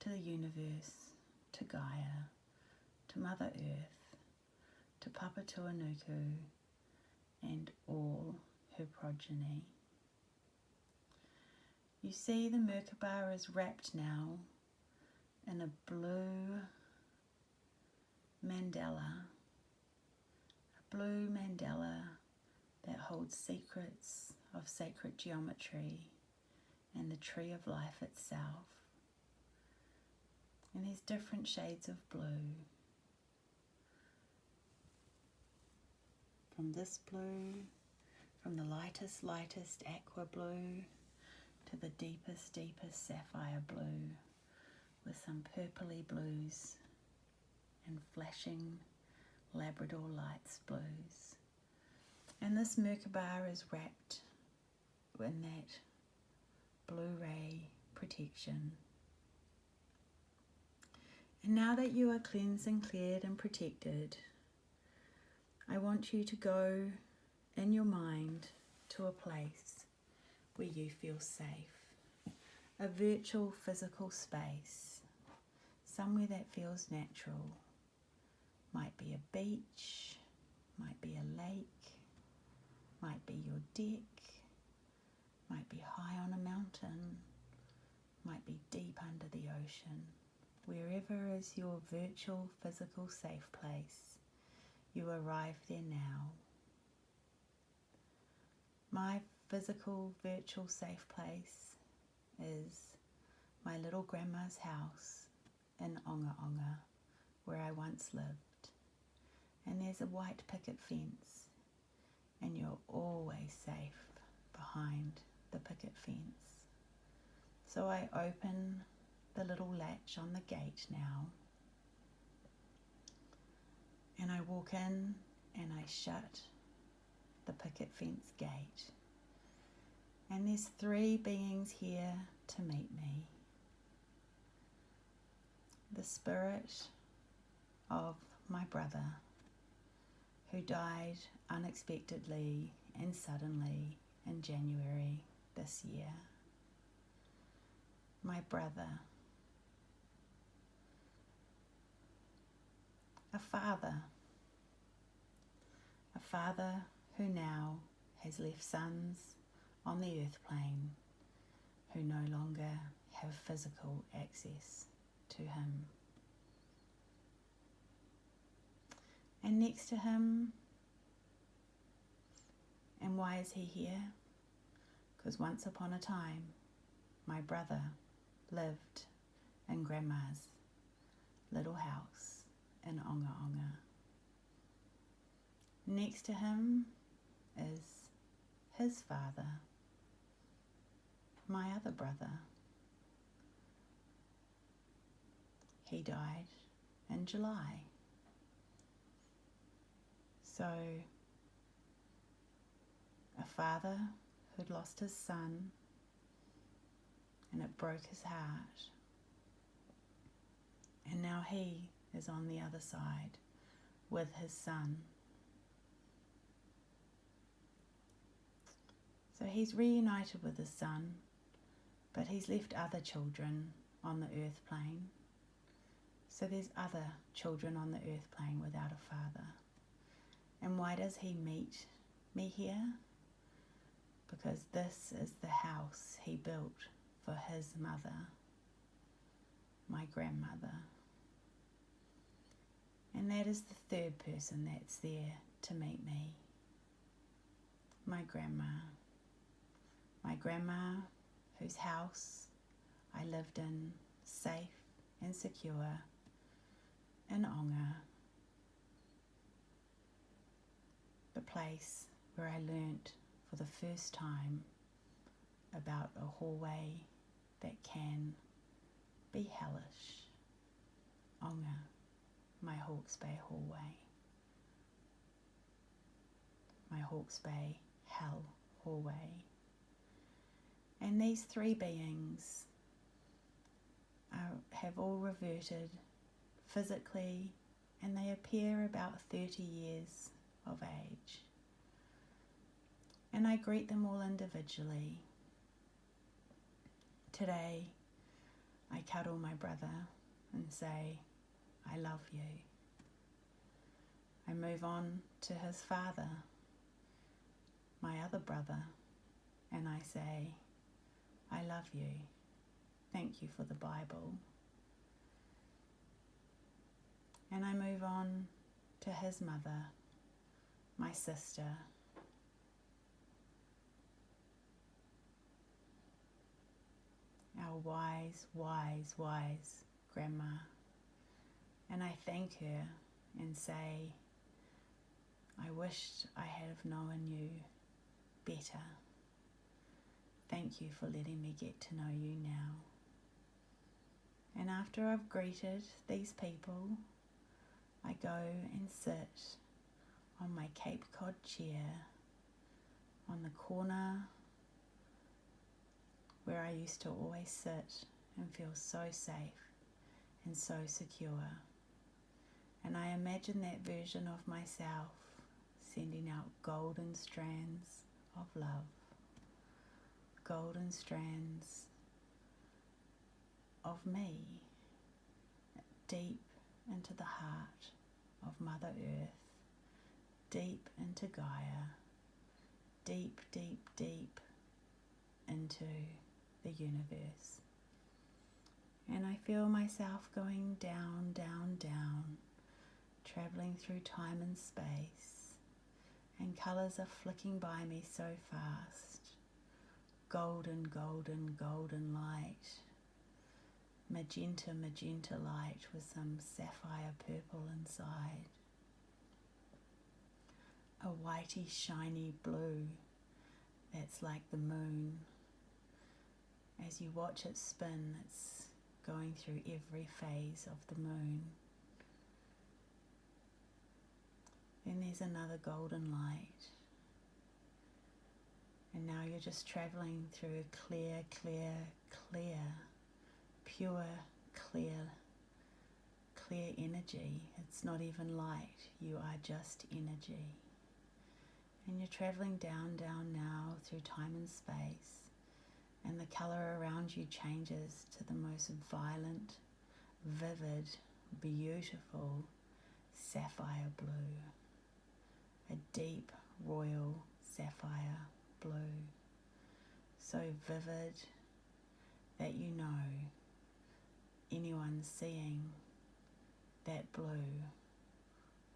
to the universe, to Gaia, to Mother Earth, to Papatūānuku, and all her progeny. You see the Merkaba is wrapped now in a blue mandala, that holds secrets of sacred geometry and the tree of life itself. And there's different shades of blue. From this blue, from the lightest aqua blue to the deepest sapphire blue, with some purpley blues and flashing Labrador lights blues. And this Merkaba is wrapped in that blue ray protection. And now that you are cleansed and cleared and protected, I want you to go in your mind to a place where you feel safe, a virtual physical space, somewhere that feels natural. Might be a beach, might be a lake, might be your deck, might be high on a mountain, might be deep under the ocean. Wherever is your virtual physical safe place, you arrive there now. My physical virtual safe place is my little grandma's house in Onga Onga, where I once lived. And there's a white picket fence, and you're always safe behind the picket fence. So I open the little latch on the gate now, and I walk in and I shut the picket fence gate. And there's 3 beings here to meet me. The spirit of my brother, who died unexpectedly and suddenly in January this year. My brother. A father who now has left sons on the earth plane who no longer have physical access to him. And next to him, and why is he here? Because once upon a time, my brother lived in Grandma's little house in Onga Onga. Next to him is his father, my other brother. He died in July. So, a father who'd lost his son, and it broke his heart. And now he is on the other side with his son. So he's reunited with his son, but he's left other children on the earth plane. So there's other children on the earth plane without a father. And why does he meet me here? Because this is the house he built for his mother, my grandmother. And that is the 3rd person that's there to meet me. My grandma. My grandma, whose house I lived in, safe and secure, in Onga. The place where I learnt for the first time about a hallway that can be hellish. Onga, my Hawke's Bay hallway. my Hawke's Bay hell hallway. And these three beings have all reverted physically, and they appear about 30 years of age. And I greet them all individually. Today, I cuddle my brother and say, I love you. I move on to his father, my other brother, and I say, I love you. Thank you for the Bible. And I move on to his mother, my sister, our wise, wise, wise grandma. And I thank her and say, I wished I had have known you better. Thank you for letting me get to know you now. And after I've greeted these people, I go and sit on my Cape Cod chair on the corner where I used to always sit and feel so safe and so secure. And I imagine that version of myself sending out golden strands of love, golden strands of me deep into the heart of Mother Earth, deep into Gaia, deep, deep, deep into the universe. And I feel myself going down, down, down, travelling through time and space, and colours are flicking by me so fast. Golden, golden, golden light, magenta, magenta light with some sapphire purple inside, a whitey shiny blue that's like the moon. As you watch it spin, it's going through every phase of the moon. Then there's another golden light, and now you're just travelling through a clear, clear, clear, pure, clear energy. It's not even light, you are just energy. And you're travelling down, down now through time and space, and the colour around you changes to the most violent, vivid, beautiful sapphire blue, a deep royal sapphire blue, so vivid that you know anyone seeing that blue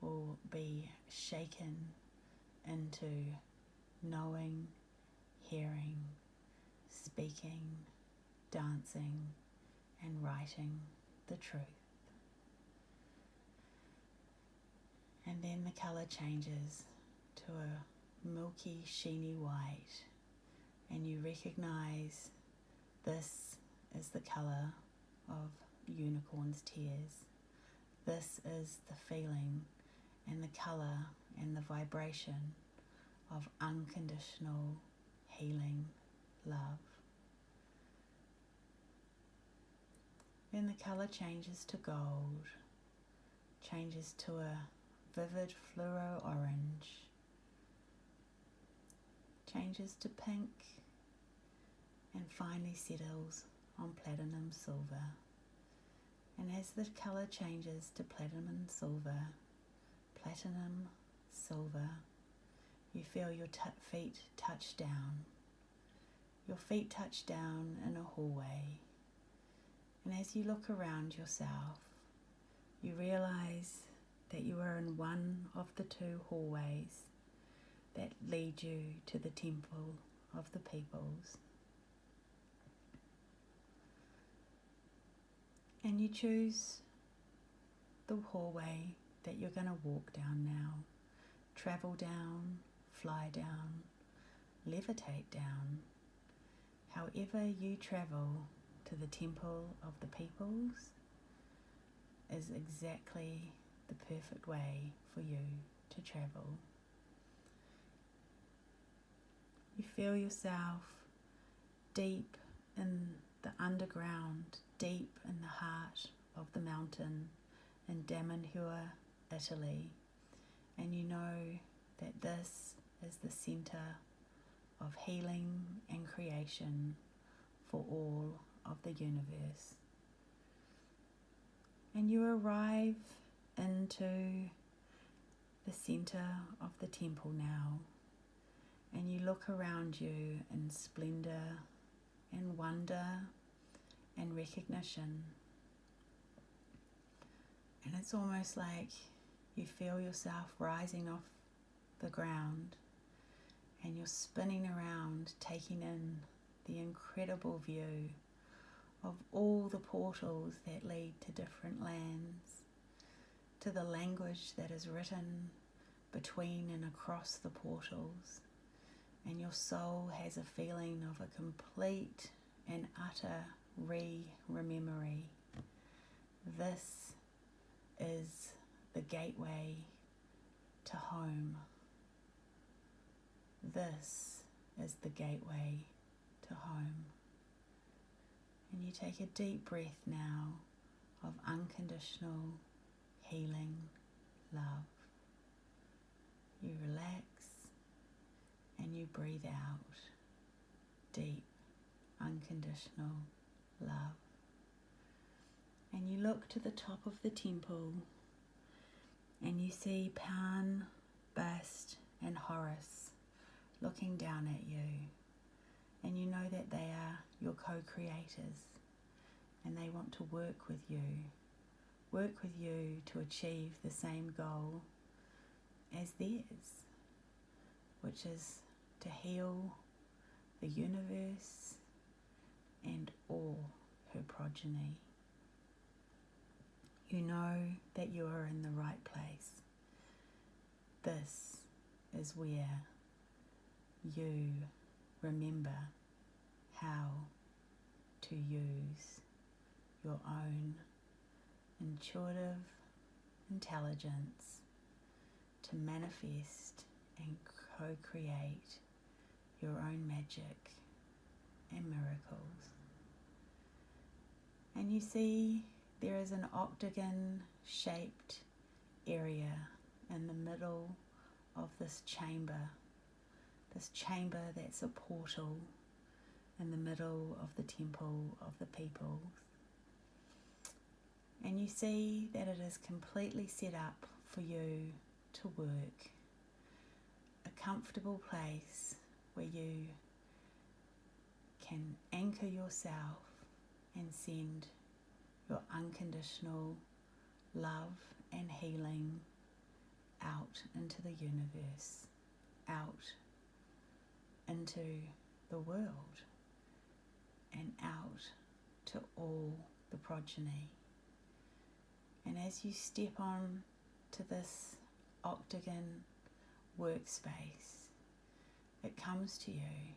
will be shaken into knowing, hearing, speaking, dancing, and writing the truth. And then the colour changes to a milky, sheeny white, and you recognise this is the colour of unicorn's tears. This is the feeling and the colour and the vibration of unconditional healing love. Then the colour changes to gold, changes to a vivid fluoro orange, changes to pink, and finally settles on platinum silver. And as the colour changes to platinum silver, you feel your feet touch down. Your feet touch down in a hallway. And as you look around yourself, you realise that you are in one of the two hallways that lead you to the temple of the peoples. And you choose the hallway that you're going to walk down now, travel down, fly down, levitate down. However you travel to the temple of the peoples is exactly the perfect way for you to travel. You feel yourself deep in the underground, deep in the heart of the mountain in Damanhur, Italy, and you know that this is the centre of healing and creation for all of the universe. And you arrive into the centre of the temple now, and you look around you in splendour and wonder and recognition. And it's almost like you feel yourself rising off the ground and you're spinning around, taking in the incredible view of all the portals that lead to different lands, to the language that is written between and across the portals. And your soul has a feeling of a complete and utter re-memory. This is the gateway to home. This is the gateway to home. And you take a deep breath now of unconditional healing love. You relax and you breathe out deep, unconditional love. And you look to the top of the temple and you see Pan, Bast and Horus looking down at you. And you know that they are your co-creators and they want to work with you to achieve the same goal as theirs, which is to heal the universe and all her progeny. You know that you are in the right place. This is where you remember how to use your own intuitive intelligence to manifest and co-create your own magic and miracles. And you see there is an octagon-shaped area in the middle of this chamber that's a portal in the middle of the temple of the people. And you see that it is completely set up for you to work, a comfortable place where you can anchor yourself and send your unconditional love and healing out into the universe, out into the world, and out to all the progeny. And as you step on to this octagon workspace, it comes to you,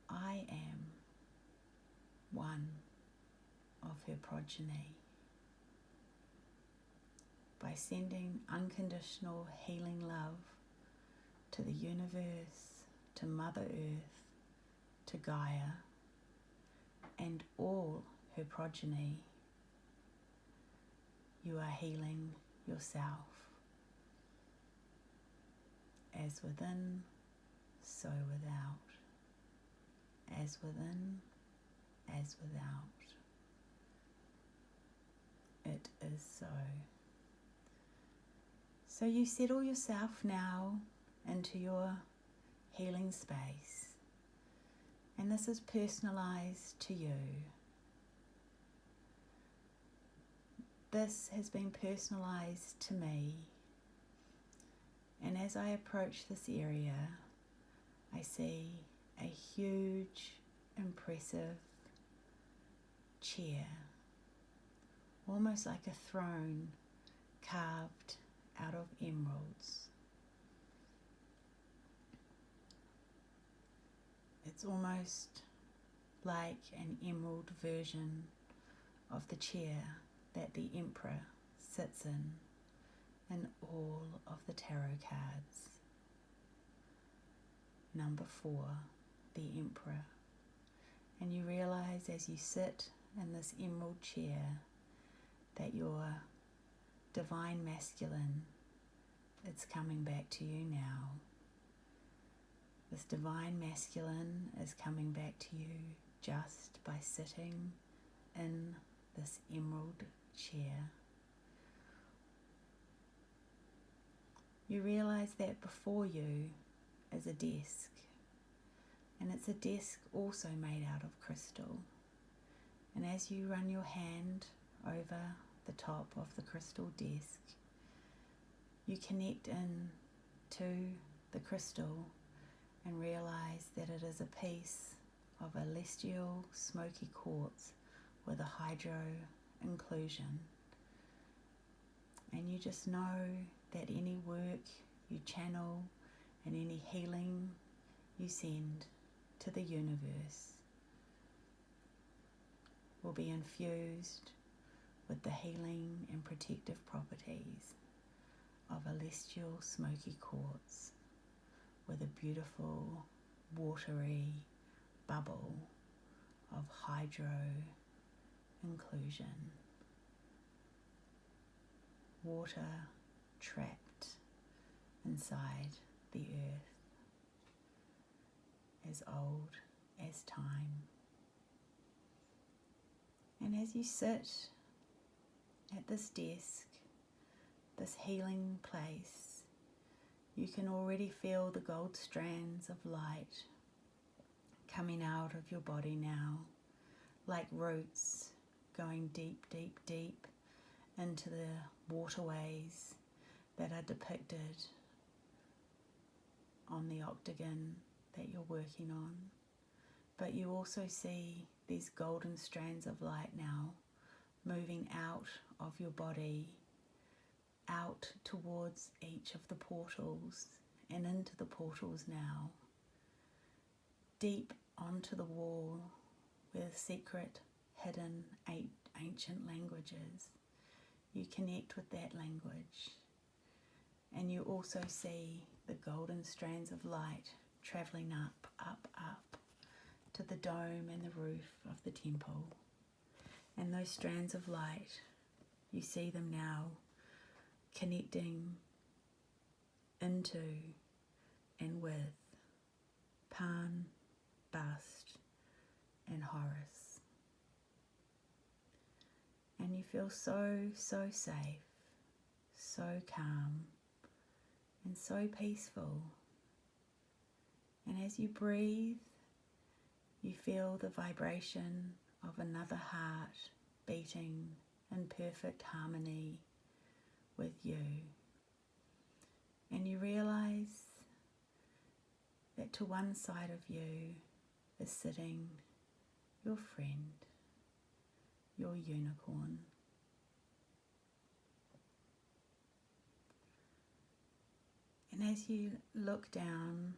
I am one of her progeny. By sending unconditional healing love to the universe, to Mother Earth, to Gaia, and all her progeny, you are healing yourself. As within, so without. As within, as without. It is so. So you settle yourself now into your healing space. And this is personalized to you. This has been personalized to me. And as I approach this area, I see a huge, impressive chair, almost like a throne carved out of emeralds. It's almost like an emerald version of the chair that the emperor sits in all of the tarot cards. number 4, the Emperor. And you realize as you sit in this emerald chair that your divine masculine, it's coming back to you now. This divine masculine is coming back to you just by sitting in this emerald chair. You realize that before you is a desk, and it's a desk also made out of crystal. And as you run your hand over the top of the crystal desk, you connect in to the crystal and realize that it is a piece of a celestial smoky quartz with a hydro inclusion. And you just know that any work you channel and any healing you send to the universe will be infused with the healing and protective properties of a celestial smoky quartz with a beautiful watery bubble of hydro inclusion. Water trapped inside the earth, as old as time. And as you sit at this desk, this healing place, you can already feel the gold strands of light coming out of your body now, like roots going deep, deep, deep into the waterways that are depicted on the octagon that you're working on. But you also see these golden strands of light now moving out of your body, out towards each of the portals and into the portals now, deep onto the wall where the secret, hidden, ancient languages. You connect with that language, and you also see the golden strands of light travelling up, up, up to the dome and the roof of the temple. And those strands of light, you see them now connecting into and with Pan, Bast, and Horus. And you feel so, so safe, so calm, and so peaceful. And as you breathe, you feel the vibration of another heart beating in perfect harmony with you. And you realize that to one side of you is sitting your friend, your unicorn. And as you look down,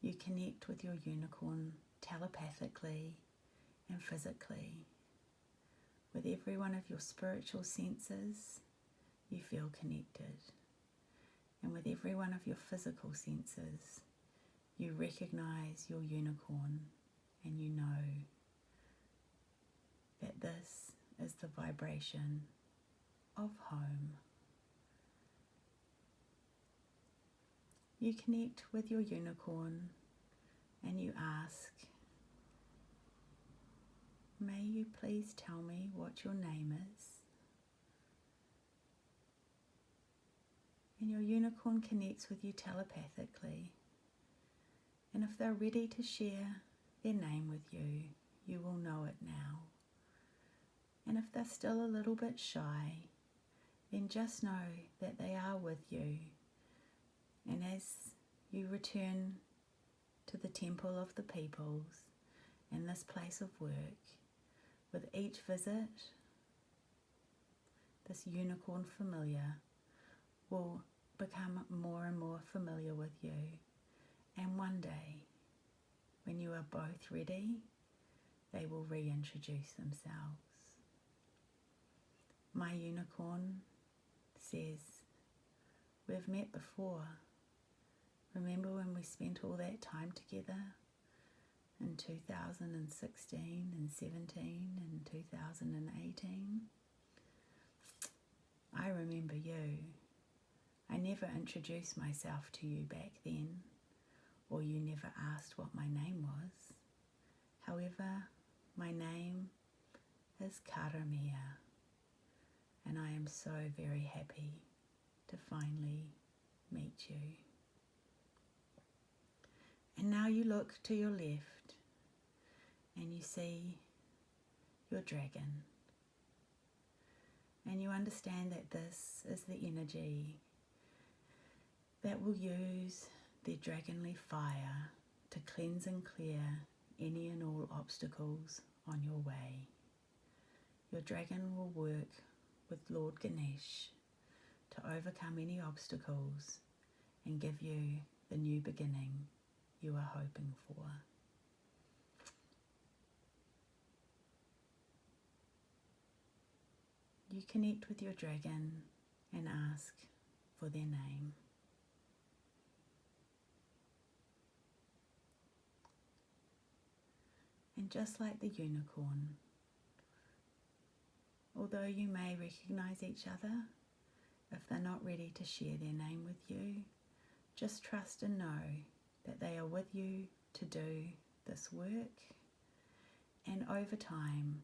you connect with your unicorn telepathically and physically. With every one of your spiritual senses, you feel connected. And with every one of your physical senses, you recognize your unicorn, and you know that this is the vibration of home. You connect with your unicorn and you ask, may you please tell me what your name is? And your unicorn connects with you telepathically. And if they're ready to share their name with you, you will know it now. And if they're still a little bit shy, then just know that they are with you. And as you return to the temple of the peoples and this place of work, with each visit, this unicorn familiar will become more and more familiar with you. And one day, when you are both ready, they will reintroduce themselves. My unicorn says, we've met before. Remember when we spent all that time together in 2016 and 17 and 2018? I remember you. I never introduced myself to you back then, or you never asked what my name was. However, my name is Karamia, and I am so very happy to finally meet you. And now you look to your left and you see your dragon. And you understand that this is the energy that will use their dragonly fire to cleanse and clear any and all obstacles on your way. Your dragon will work with Lord Ganesh to overcome any obstacles and give you the new beginning you are hoping for. You connect with your dragon and ask for their name. And just like the unicorn, although you may recognize each other, if they're not ready to share their name with you, just trust and know that they are with you to do this work. And over time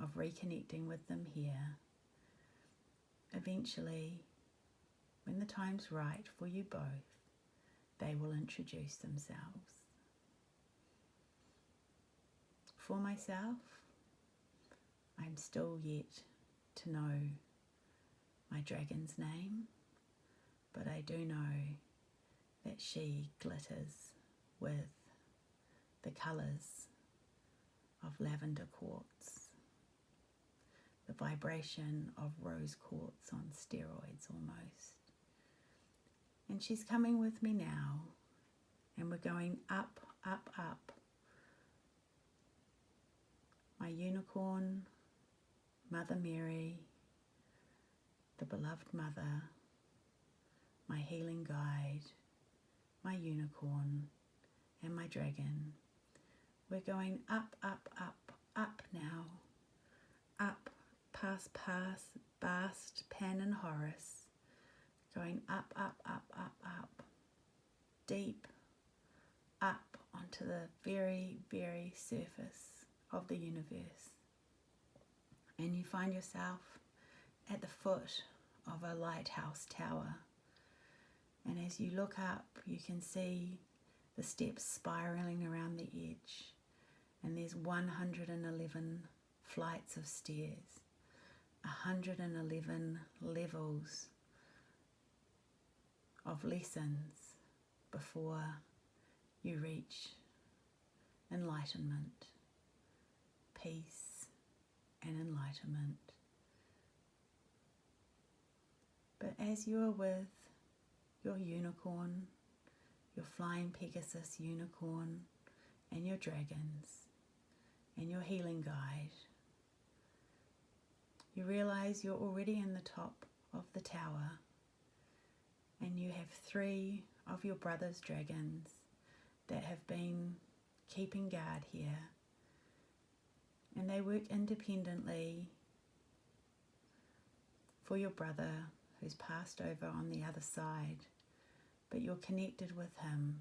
of reconnecting with them here, eventually, when the time's right for you both, they will introduce themselves. For myself, I'm still yet to know my dragon's name, but I do know that she glitters with the colours of lavender quartz, the vibration of rose quartz on steroids almost. And she's coming with me now, and we're going up, up, up. My unicorn, Mother Mary, the beloved mother, my healing guide, my unicorn, and my dragon. We're going up, up, up, up now. Up past Bast, Pan and Horus. Going up, up, up, up, up. Deep up onto the very, very surface of the universe. And you find yourself at the foot of a lighthouse tower. And as you look up, you can see the steps spiraling around the edge. And there's 111 flights of stairs, 111 levels of lessons before you reach enlightenment, peace and enlightenment. But as you are with your unicorn, your flying Pegasus unicorn, and your dragons, and your healing guide, you realize you're already in the top of the tower, and you have 3 of your brother's dragons that have been keeping guard here, and they work independently for your brother who's passed over on the other side, but you're connected with him,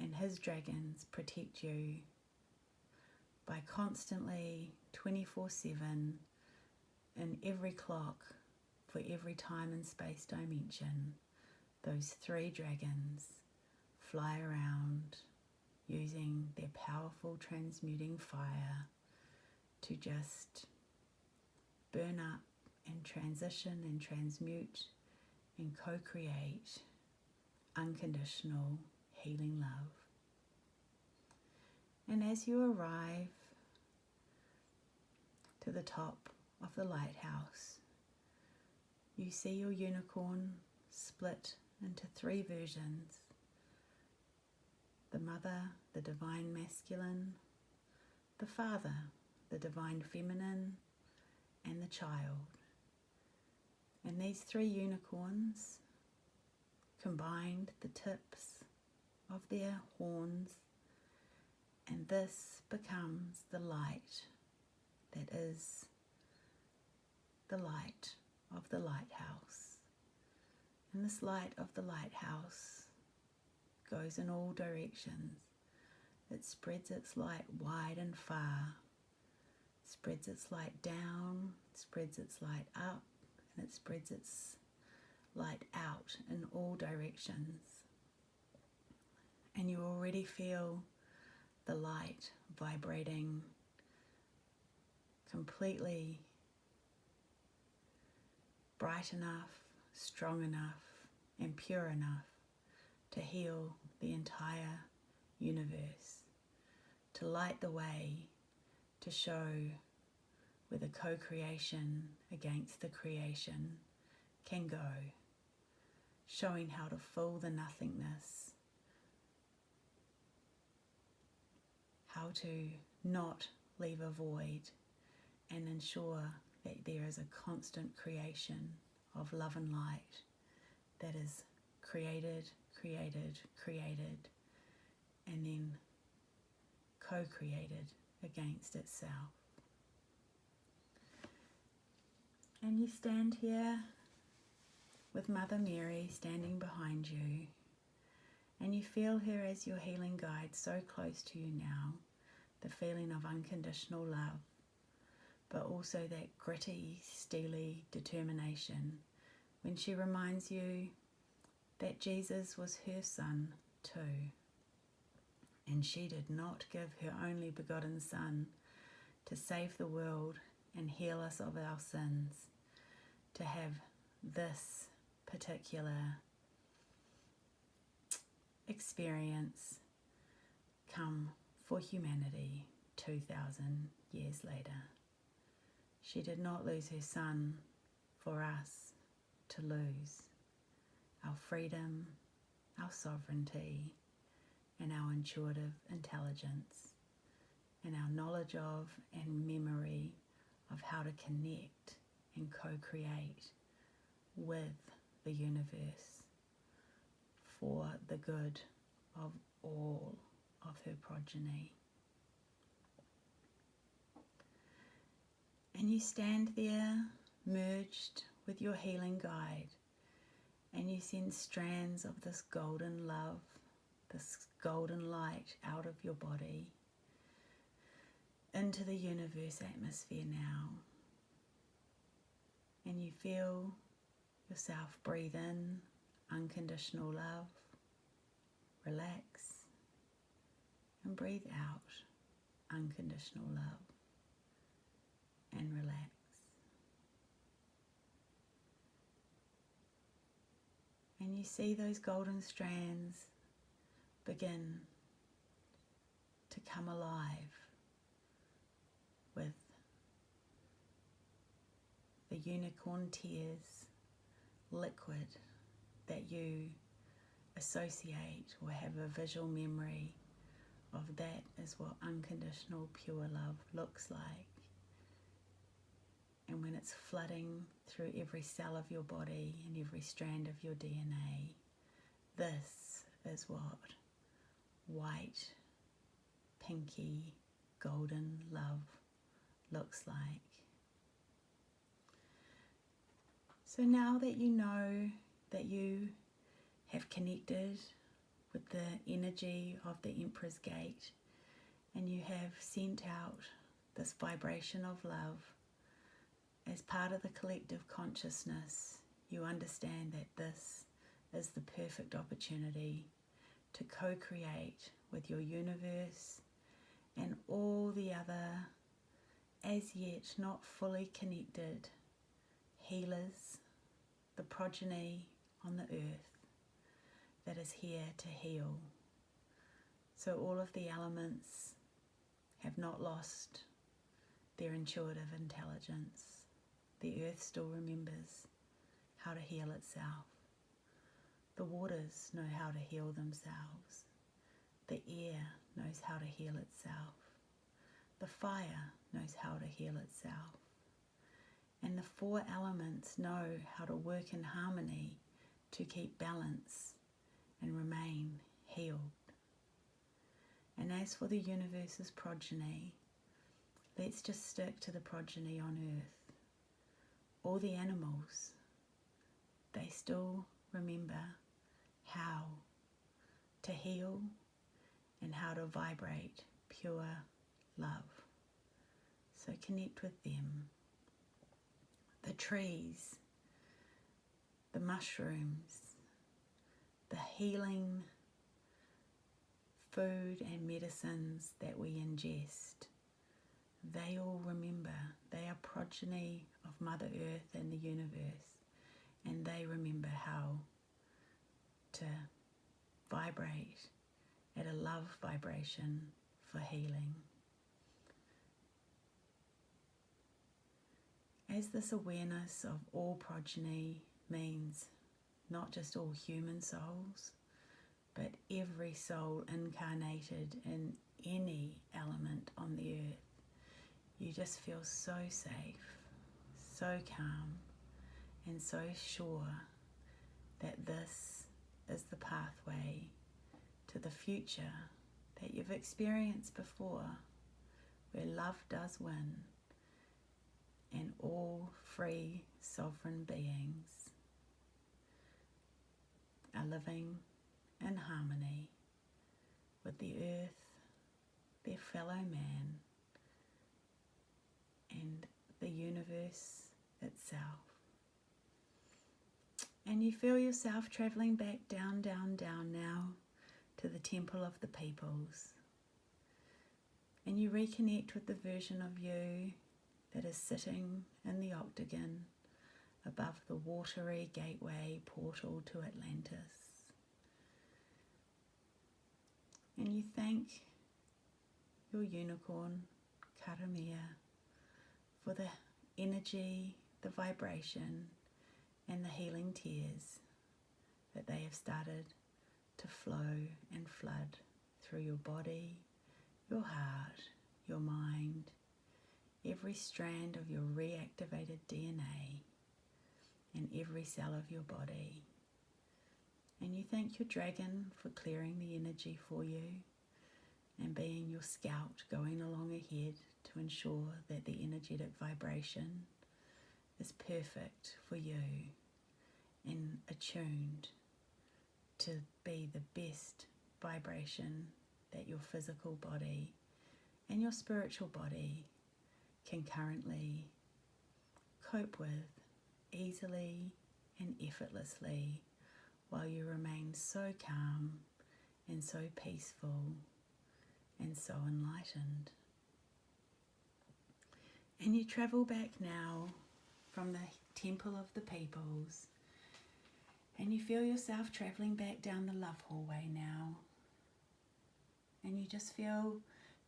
and his dragons protect you by constantly 24/7 in every clock for every time and space dimension. Those 3 dragons fly around using their powerful transmuting fire to just burn up and transition and transmute and co-create unconditional healing love. And as you arrive to the top of the lighthouse, you see your unicorn split into 3 versions: the mother, the divine masculine, the father, the divine feminine, and the child. And these 3 unicorns combined the tips of their horns, and this becomes the light that is the light of the lighthouse. And this light of the lighthouse goes in all directions. It spreads its light wide and far, spreads its light down, spreads its light up, and it spreads its light out in all directions. And you already feel the light vibrating completely bright enough, strong enough, and pure enough to heal the entire universe, to light the way, to show where the co-creation against the creation can go, showing how to fill the nothingness, how to not leave a void, and ensure that there is a constant creation of love and light that is created, created, created, and then co-created against itself. And you stand here with Mother Mary standing behind you, and you feel her as your healing guide so close to you now, the feeling of unconditional love, but also that gritty, steely determination when she reminds you that Jesus was her son too, and she did not give her only begotten Son to save the world and heal us of our sins, to have this particular experience come for humanity 2,000 years later. She did not lose her Son for us to lose our freedom, our sovereignty, and our intuitive intelligence, and our knowledge of and memory of how to connect and co-create with the universe for the good of all of her progeny. And you stand there merged with your healing guide, and you send strands of this golden love, this golden light out of your body into the universe atmosphere now. And you feel yourself breathe in unconditional love, relax, and breathe out unconditional love and relax. And you see those golden strands begin to come alive with the unicorn tears liquid that you associate or have a visual memory of. That is what unconditional pure love looks like. And when it's flooding through every cell of your body and every strand of your DNA, this is what white, pinky, golden love looks like. So now that you know that you have connected with the energy of the Emperor's Gate, and you have sent out this vibration of love as part of the collective consciousness, you understand that this is the perfect opportunity to co-create with your universe and all the other as yet not fully connected healers, the progeny on the earth that is here to heal. So all of the elements have not lost their intuitive intelligence. The earth still remembers how to heal itself. The waters know how to heal themselves. The air knows how to heal itself. The fire knows how to heal itself. And the four elements know how to work in harmony to keep balance and remain healed. And as for the universe's progeny, let's just stick to the progeny on Earth. All the animals, they still remember how to heal and how to vibrate pure love. So connect with them. The trees, the mushrooms, the healing food and medicines that we ingest, they all remember. They are progeny of Mother Earth and the universe, and they remember how to vibrate at a love vibration for healing. As this awareness of all progeny means not just all human souls, but every soul incarnated in any element on the earth, you just feel so safe, so calm, and so sure that this is the pathway to the future that you've experienced before, where love does win and all free sovereign beings are living in harmony with the earth, their fellow man, and the universe itself. And you feel yourself travelling back down, down, down now to the temple of the peoples. And you reconnect with the version of you that is sitting in the octagon above the watery gateway portal to Atlantis. And you thank your unicorn, Karamea, for the energy, the vibration, and the healing tears that they have started to flow and flood through your body, your heart, your mind, every strand of your reactivated DNA, and every cell of your body. And you thank your dragon for clearing the energy for you and being your scout going along ahead to ensure that the energetic vibration is perfect for you and attuned to be the best vibration that your physical body and your spiritual body can currently cope with easily and effortlessly, while you remain so calm and so peaceful and so enlightened. And you travel back now from the temple of the peoples, and you feel yourself travelling back down the love hallway now, and you just feel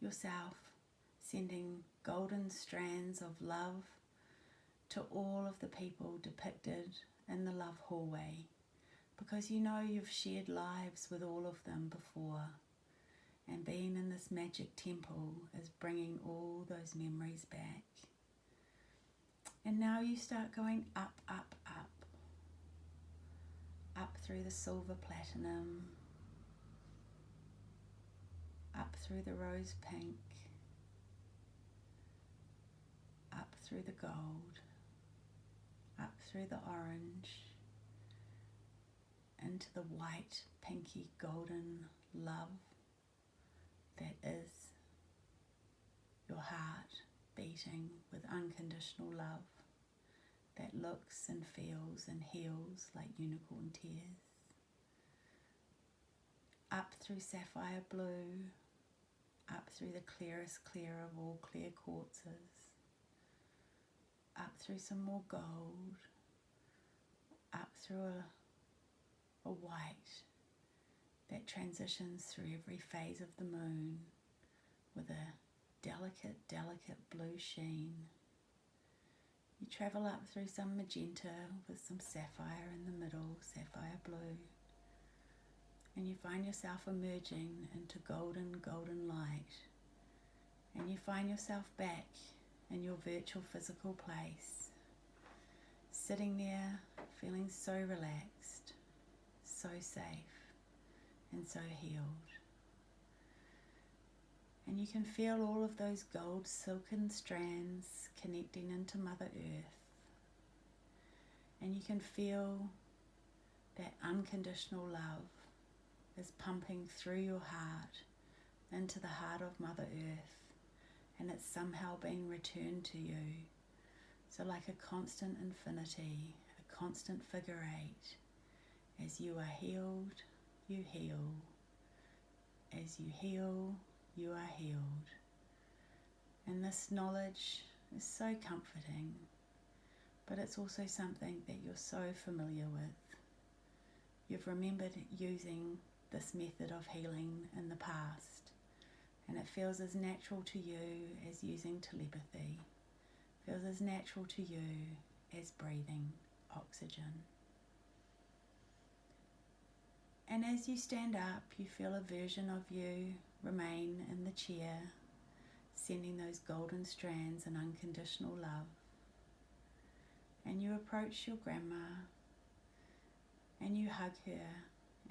yourself sending golden strands of love to all of the people depicted in the love hallway, because you know you've shared lives with all of them before, and being in this magic temple is bringing all those memories back. And now you start going up, up, up, up through the silver platinum, up through the rose pink, up through the gold, up through the orange, into the white, pinky, golden love that is your heart beating with unconditional love that looks and feels and heals like unicorn tears. Up through sapphire blue, up through the clearest clear of all clear quartzes, up through some more gold, up through a white that transitions through every phase of the moon with a delicate, delicate blue sheen. You travel up through some magenta with some sapphire in the middle, sapphire blue, and you find yourself emerging into golden, golden light, and you find yourself back in your virtual physical place, sitting there feeling so relaxed, so safe and so healed. And you can feel all of those gold silken strands connecting into Mother Earth. And you can feel that unconditional love is pumping through your heart into the heart of Mother Earth, and it's somehow being returned to you. So like a constant infinity, a constant figure eight, as you are healed, you heal. As you heal, you are healed. And this knowledge is so comforting, but it's also something that you're so familiar with. You've remembered using this method of healing in the past, and it feels as natural to you as using telepathy. It feels as natural to you as breathing oxygen. And as you stand up, you feel a version of you remain in the chair, sending those golden strands and unconditional love. And you approach your grandma and you hug her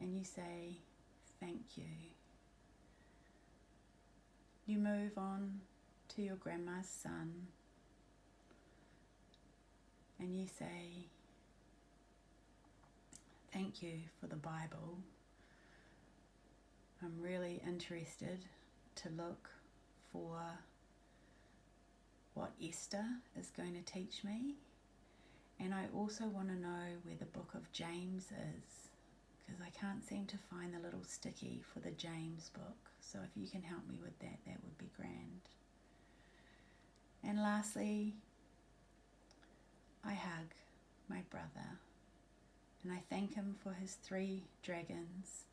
and you say, thank you. You move on to your grandma's son and you say, thank you for the Bible. I'm really interested to look for what Esther is going to teach me. And I also want to know where the book of James is, because I can't seem to find the little sticky for the James book. So if you can help me with that, that would be grand. And lastly, I hug my brother and I thank him for his 3 dragons.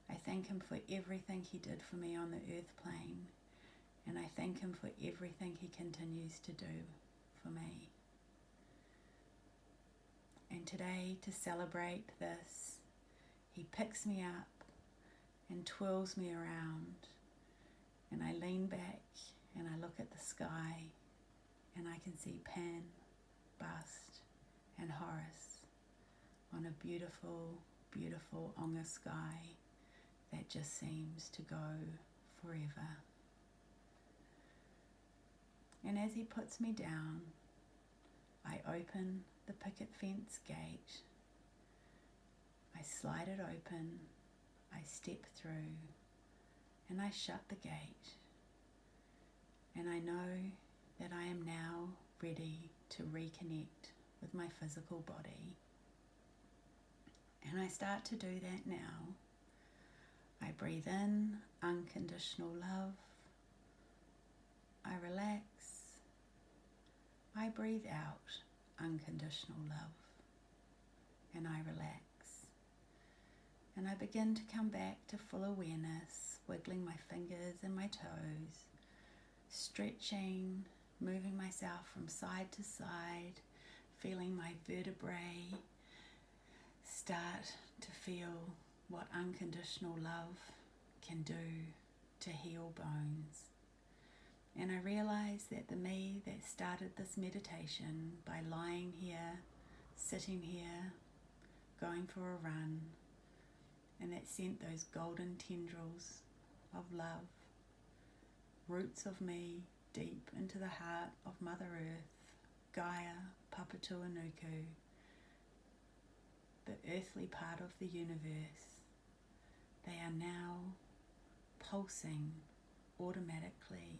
I thank him for everything he did for me on the earth plane, and I thank him for everything he continues to do for me. And today, to celebrate this, he picks me up and twirls me around, and I lean back and I look at the sky and I can see Pan, Bast and Horus on a beautiful, beautiful Onga sky that just seems to go forever. And as he puts me down, I open the picket fence gate, I slide it open, I step through, and I shut the gate. And I know that I am now ready to reconnect with my physical body. And I start to do that now. I breathe in unconditional love. I relax. I breathe out unconditional love. And I relax. And I begin to come back to full awareness, wiggling my fingers and my toes, stretching, moving myself from side to side, feeling my vertebrae start to feel what unconditional love can do to heal bones. And I realize that the me that started this meditation by lying here, sitting here, going for a run, and that sent those golden tendrils of love, roots of me deep into the heart of Mother Earth, Gaia, Papatuanuku, the earthly part of the universe. They are now pulsing automatically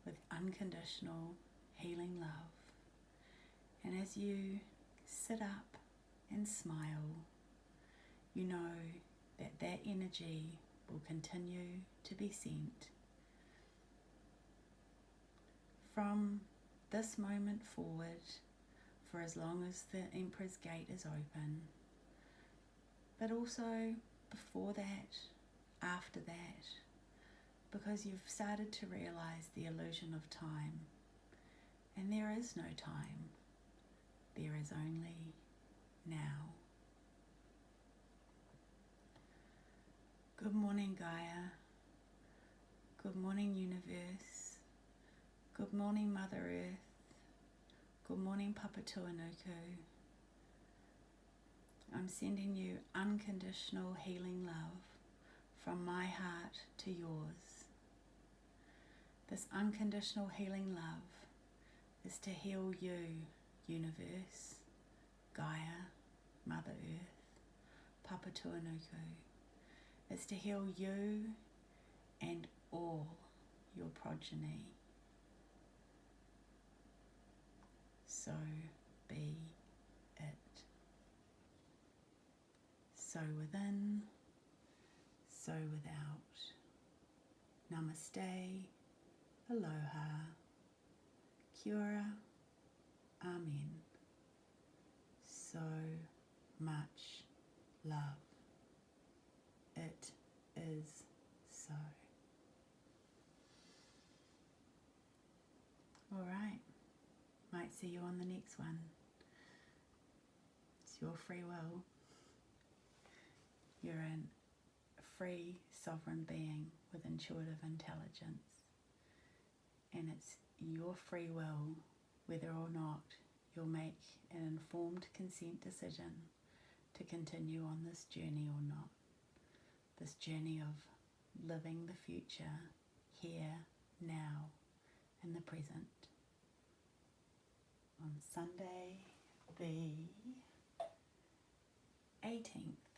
with unconditional healing love. And as you sit up and smile, you know that that energy will continue to be sent. From this moment forward, for as long as the Emperor's Gate is open, but also before that, after that, because you've started to realize the illusion of time. And there is no time. There is only now. Good morning, Gaia. Good morning, universe. Good morning, Mother Earth. Good morning, Papatuanuku. I'm sending you unconditional healing love from my heart to yours. This unconditional healing love is to heal you, universe, Gaia, Mother Earth, Papa Tuanuku. It's to heal you and all your progeny. So be it. So within, so without. Namaste, aloha, kia ora, amen. So much love. It is so. All right. Might see you on the next one. It's your free will. You're a free, sovereign being with intuitive intelligence. And it's your free will whether or not you'll make an informed consent decision to continue on this journey or not. This journey of living the future here, now, in the present. On Sunday, the 18th